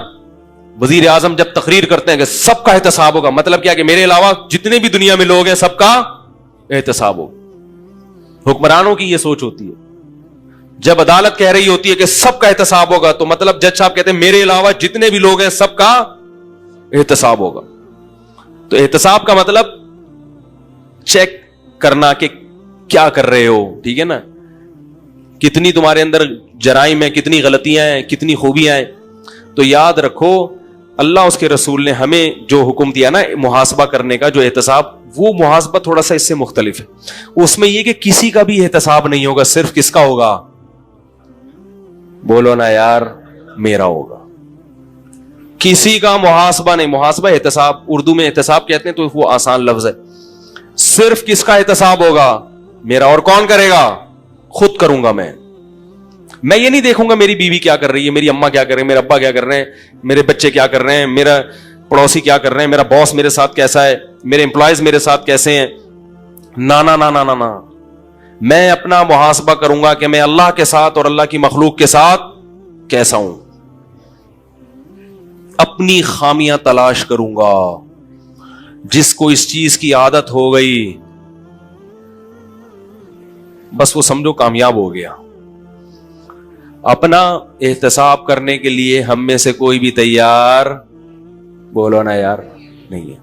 وزیر اعظم جب تقریر کرتے ہیں کہ سب کا احتساب ہوگا, مطلب کیا کہ میرے علاوہ جتنے بھی دنیا میں لوگ ہیں سب کا احتساب ہوگا. حکمرانوں کی یہ سوچ ہوتی ہے. جب عدالت کہہ رہی ہوتی ہے کہ سب کا احتساب ہوگا, تو مطلب جج صاحب کہتے ہیں میرے علاوہ جتنے بھی لوگ ہیں سب کا احتساب ہوگا. تو احتساب کا مطلب چیک کرنا کہ کیا کر رہے ہو, ٹھیک ہے نا, کتنی تمہارے اندر جرائم ہیں, کتنی غلطیاں ہیں, کتنی خوبیاں ہیں. تو یاد رکھو اللہ اس کے رسول نے ہمیں جو حکم دیا نا محاسبہ کرنے کا, جو احتساب, وہ محاسبہ تھوڑا سا اس سے مختلف ہے. اس میں یہ کہ کسی کا بھی احتساب نہیں ہوگا, صرف کس کا ہوگا؟ بولو نا یار, میرا ہوگا. کسی کا محاسبہ نہیں. محاسبہ احتساب, اردو میں احتساب کہتے ہیں تو وہ آسان لفظ ہے. صرف کس کا احتساب ہوگا؟ میرا. اور کون کرے گا؟ خود کروں گا میں. میں یہ نہیں دیکھوں گا میری بیوی کیا کر رہی ہے, میری اماں کیا کر رہے ہیں, میرے ابا کیا کر رہے ہیں, میرے بچے کیا کر رہے ہیں, میرا پڑوسی کیا کر رہے ہیں, میرا باس میرے ساتھ کیسا ہے, میرے امپلائیز میرے ساتھ کیسے ہیں. نا نا نا نا نا نا. میں اپنا محاسبہ کروں گا کہ میں اللہ کے ساتھ اور اللہ کی مخلوق کے ساتھ کیسا ہوں. اپنی خامیاں تلاش کروں گا. جس کو اس چیز کی عادت ہو گئی بس وہ سمجھو کامیاب ہو گیا. اپنا احتساب کرنے کے لیے ہم میں سے کوئی بھی تیار, بولو نا یار, نہیں ہے.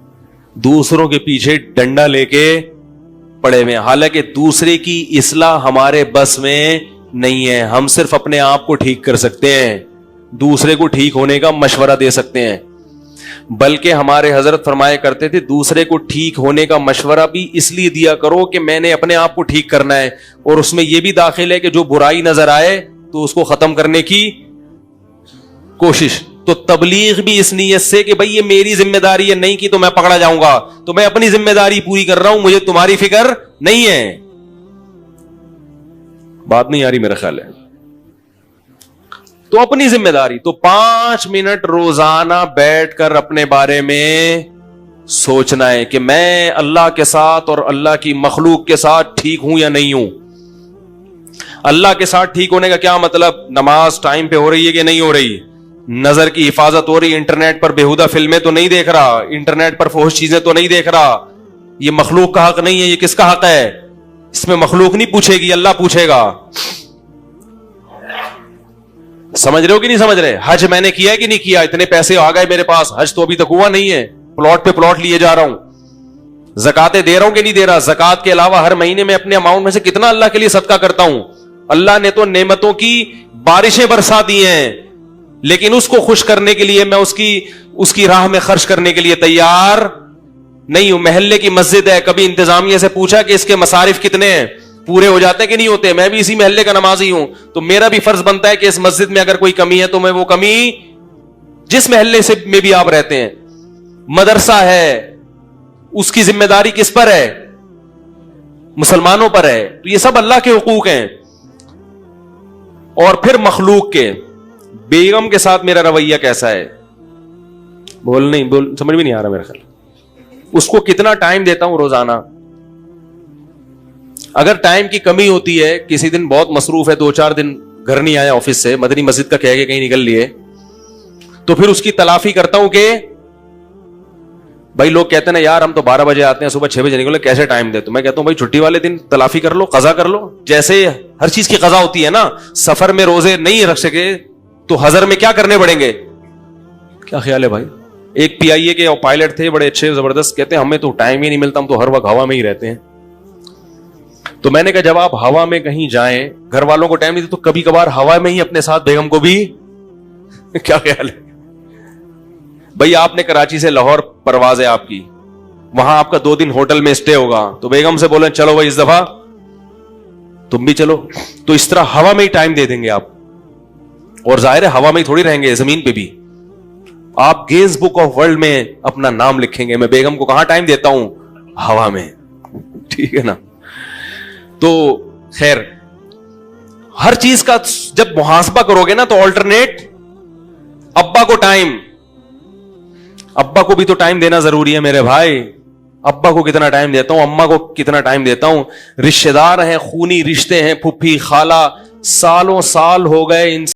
دوسروں کے پیچھے ڈنڈا لے کے پڑے ہوئے, حالانکہ دوسرے کی اصلاح ہمارے بس میں نہیں ہے. ہم صرف اپنے آپ کو ٹھیک کر سکتے ہیں, دوسرے کو ٹھیک ہونے کا مشورہ دے سکتے ہیں. بلکہ ہمارے حضرت فرمایا کرتے تھے دوسرے کو ٹھیک ہونے کا مشورہ بھی اس لیے دیا کرو کہ میں نے اپنے آپ کو ٹھیک کرنا ہے, اور اس میں یہ بھی داخل ہے کہ جو برائی نظر آئے تو اس کو ختم کرنے کی کوشش. تو تبلیغ بھی اس نیت سے کہ بھئی یہ میری ذمہ داری ہے, نہیں کی تو میں پکڑا جاؤں گا, تو میں اپنی ذمہ داری پوری کر رہا ہوں, مجھے تمہاری فکر نہیں ہے. بات نہیں آ رہی میرا خیال ہے. تو اپنی ذمہ داری. تو 5 منٹ روزانہ بیٹھ کر اپنے بارے میں سوچنا ہے کہ میں اللہ کے ساتھ اور اللہ کی مخلوق کے ساتھ ٹھیک ہوں یا نہیں ہوں. اللہ کے ساتھ ٹھیک ہونے کا کیا مطلب؟ نماز ٹائم پہ ہو رہی ہے کہ نہیں ہو رہی, نظر کی حفاظت ہو رہی, انٹرنیٹ پر بےہودہ فلمیں تو نہیں دیکھ رہا, انٹرنیٹ پر فحش چیزیں تو نہیں دیکھ رہا. یہ مخلوق کا حق نہیں ہے, یہ کس کا حق ہے؟ اس میں مخلوق نہیں پوچھے گی, اللہ پوچھے گا. سمجھ رہے ہو کہ نہیں سمجھ رہے؟ حج میں نے کیا ہے کہ نہیں کیا؟ اتنے پیسے آ گئے میرے پاس, حج تو ابھی تک ہوا نہیں ہے, پلاٹ پہ پلاٹ لیے جا رہا ہوں. زکاتیں دے رہا ہوں کہ نہیں دے رہا؟ زکات کے علاوہ ہر مہینے میں اپنے اماؤنٹ میں سے کتنا اللہ کے لیے صدقہ کرتا ہوں. اللہ نے تو نعمتوں کی بارشیں برسا دی ہیں, لیکن اس کو خوش کرنے کے لیے میں اس کی راہ میں خرچ کرنے کے لیے تیار نہیں ہوں. محلے کی مسجد ہے, کبھی انتظامیہ سے پوچھا کہ اس کے مصارف کتنے ہیں, پورے ہو جاتے ہیں کہ نہیں ہوتے؟ میں بھی اسی محلے کا نمازی ہوں, تو میرا بھی فرض بنتا ہے کہ اس مسجد میں اگر کوئی کمی ہے تو میں وہ کمی, جس محلے سے میں بھی آپ رہتے ہیں, مدرسہ ہے, اس کی ذمہ داری کس پر ہے؟ مسلمانوں پر ہے. تو یہ سب اللہ کے حقوق ہیں. اور پھر مخلوق کے, بیگم کے ساتھ میرا رویہ کیسا ہے؟ سمجھ بھی نہیں آ رہا میرا خیال. اس کو کتنا ٹائم دیتا ہوں روزانہ؟ اگر ٹائم کی کمی ہوتی ہے, کسی دن بہت مصروف ہے, 2-4 دن گھر نہیں آیا آفس سے, مدنی مسجد کا کہہ کے کہیں نکل لیے, تو پھر اس کی تلافی کرتا ہوں کہ بھائی لوگ کہتے ہیں نا یار ہم تو 12 بجے آتے ہیں, صبح 6 بجے نکلے, کیسے ٹائم دے؟ تو میں کہتا ہوں بھائی چھٹی والے دن تلافی کر لو, قضا کر لو. جیسے ہر چیز کی قضا ہوتی ہے نا, سفر میں روزے نہیں رکھ سکے تو حضر میں کیا کرنے پڑیں گے؟ کیا خیال ہے بھائی؟ ایک PIA کے پائلٹ تھے بڑے اچھے زبردست, کہتے ہیں ہمیں تو ٹائم ہی نہیں ملتا, ہم تو ہر وقت ہوا میں ہی رہتے ہیں. تو میں نے کہا جب آپ ہوا میں کہیں جائیں, گھر والوں کو ٹائم نہیں دے تو کبھی کبھار ہوا میں ہی اپنے ساتھ بیگم کو بھی, کیا خیال ہے؟ بھائی آپ نے کراچی سے لاہور پرواز ہے آپ کی, وہاں آپ کا 2 دن ہوٹل میں اسٹے ہوگا, تو بیگم سے بولیں چلو بھائی اس دفعہ تم بھی چلو, تو اس طرح ہوا میں ہی ٹائم دے دیں گے آپ. اور ظاہر ہے ہوا میں ہی تھوڑی رہیں گے, زمین پہ بھی آپ گینز بک آف ورلڈ میں اپنا نام لکھیں گے. میں بیگم کو کہاں ٹائم دیتا ہوں؟ ہوا میں. ٹھیک ہے نا. تو خیر, ہر چیز کا جب محاسبہ کرو گے نا تو آلٹرنیٹ. ابا کو ٹائم, ابا کو بھی تو ٹائم دینا ضروری ہے میرے بھائی. ابا کو کتنا ٹائم دیتا ہوں, اما کو کتنا ٹائم دیتا ہوں. رشتے دار ہیں, خونی رشتے ہیں, پھپھی خالہ, سالوں سال ہو گئے ان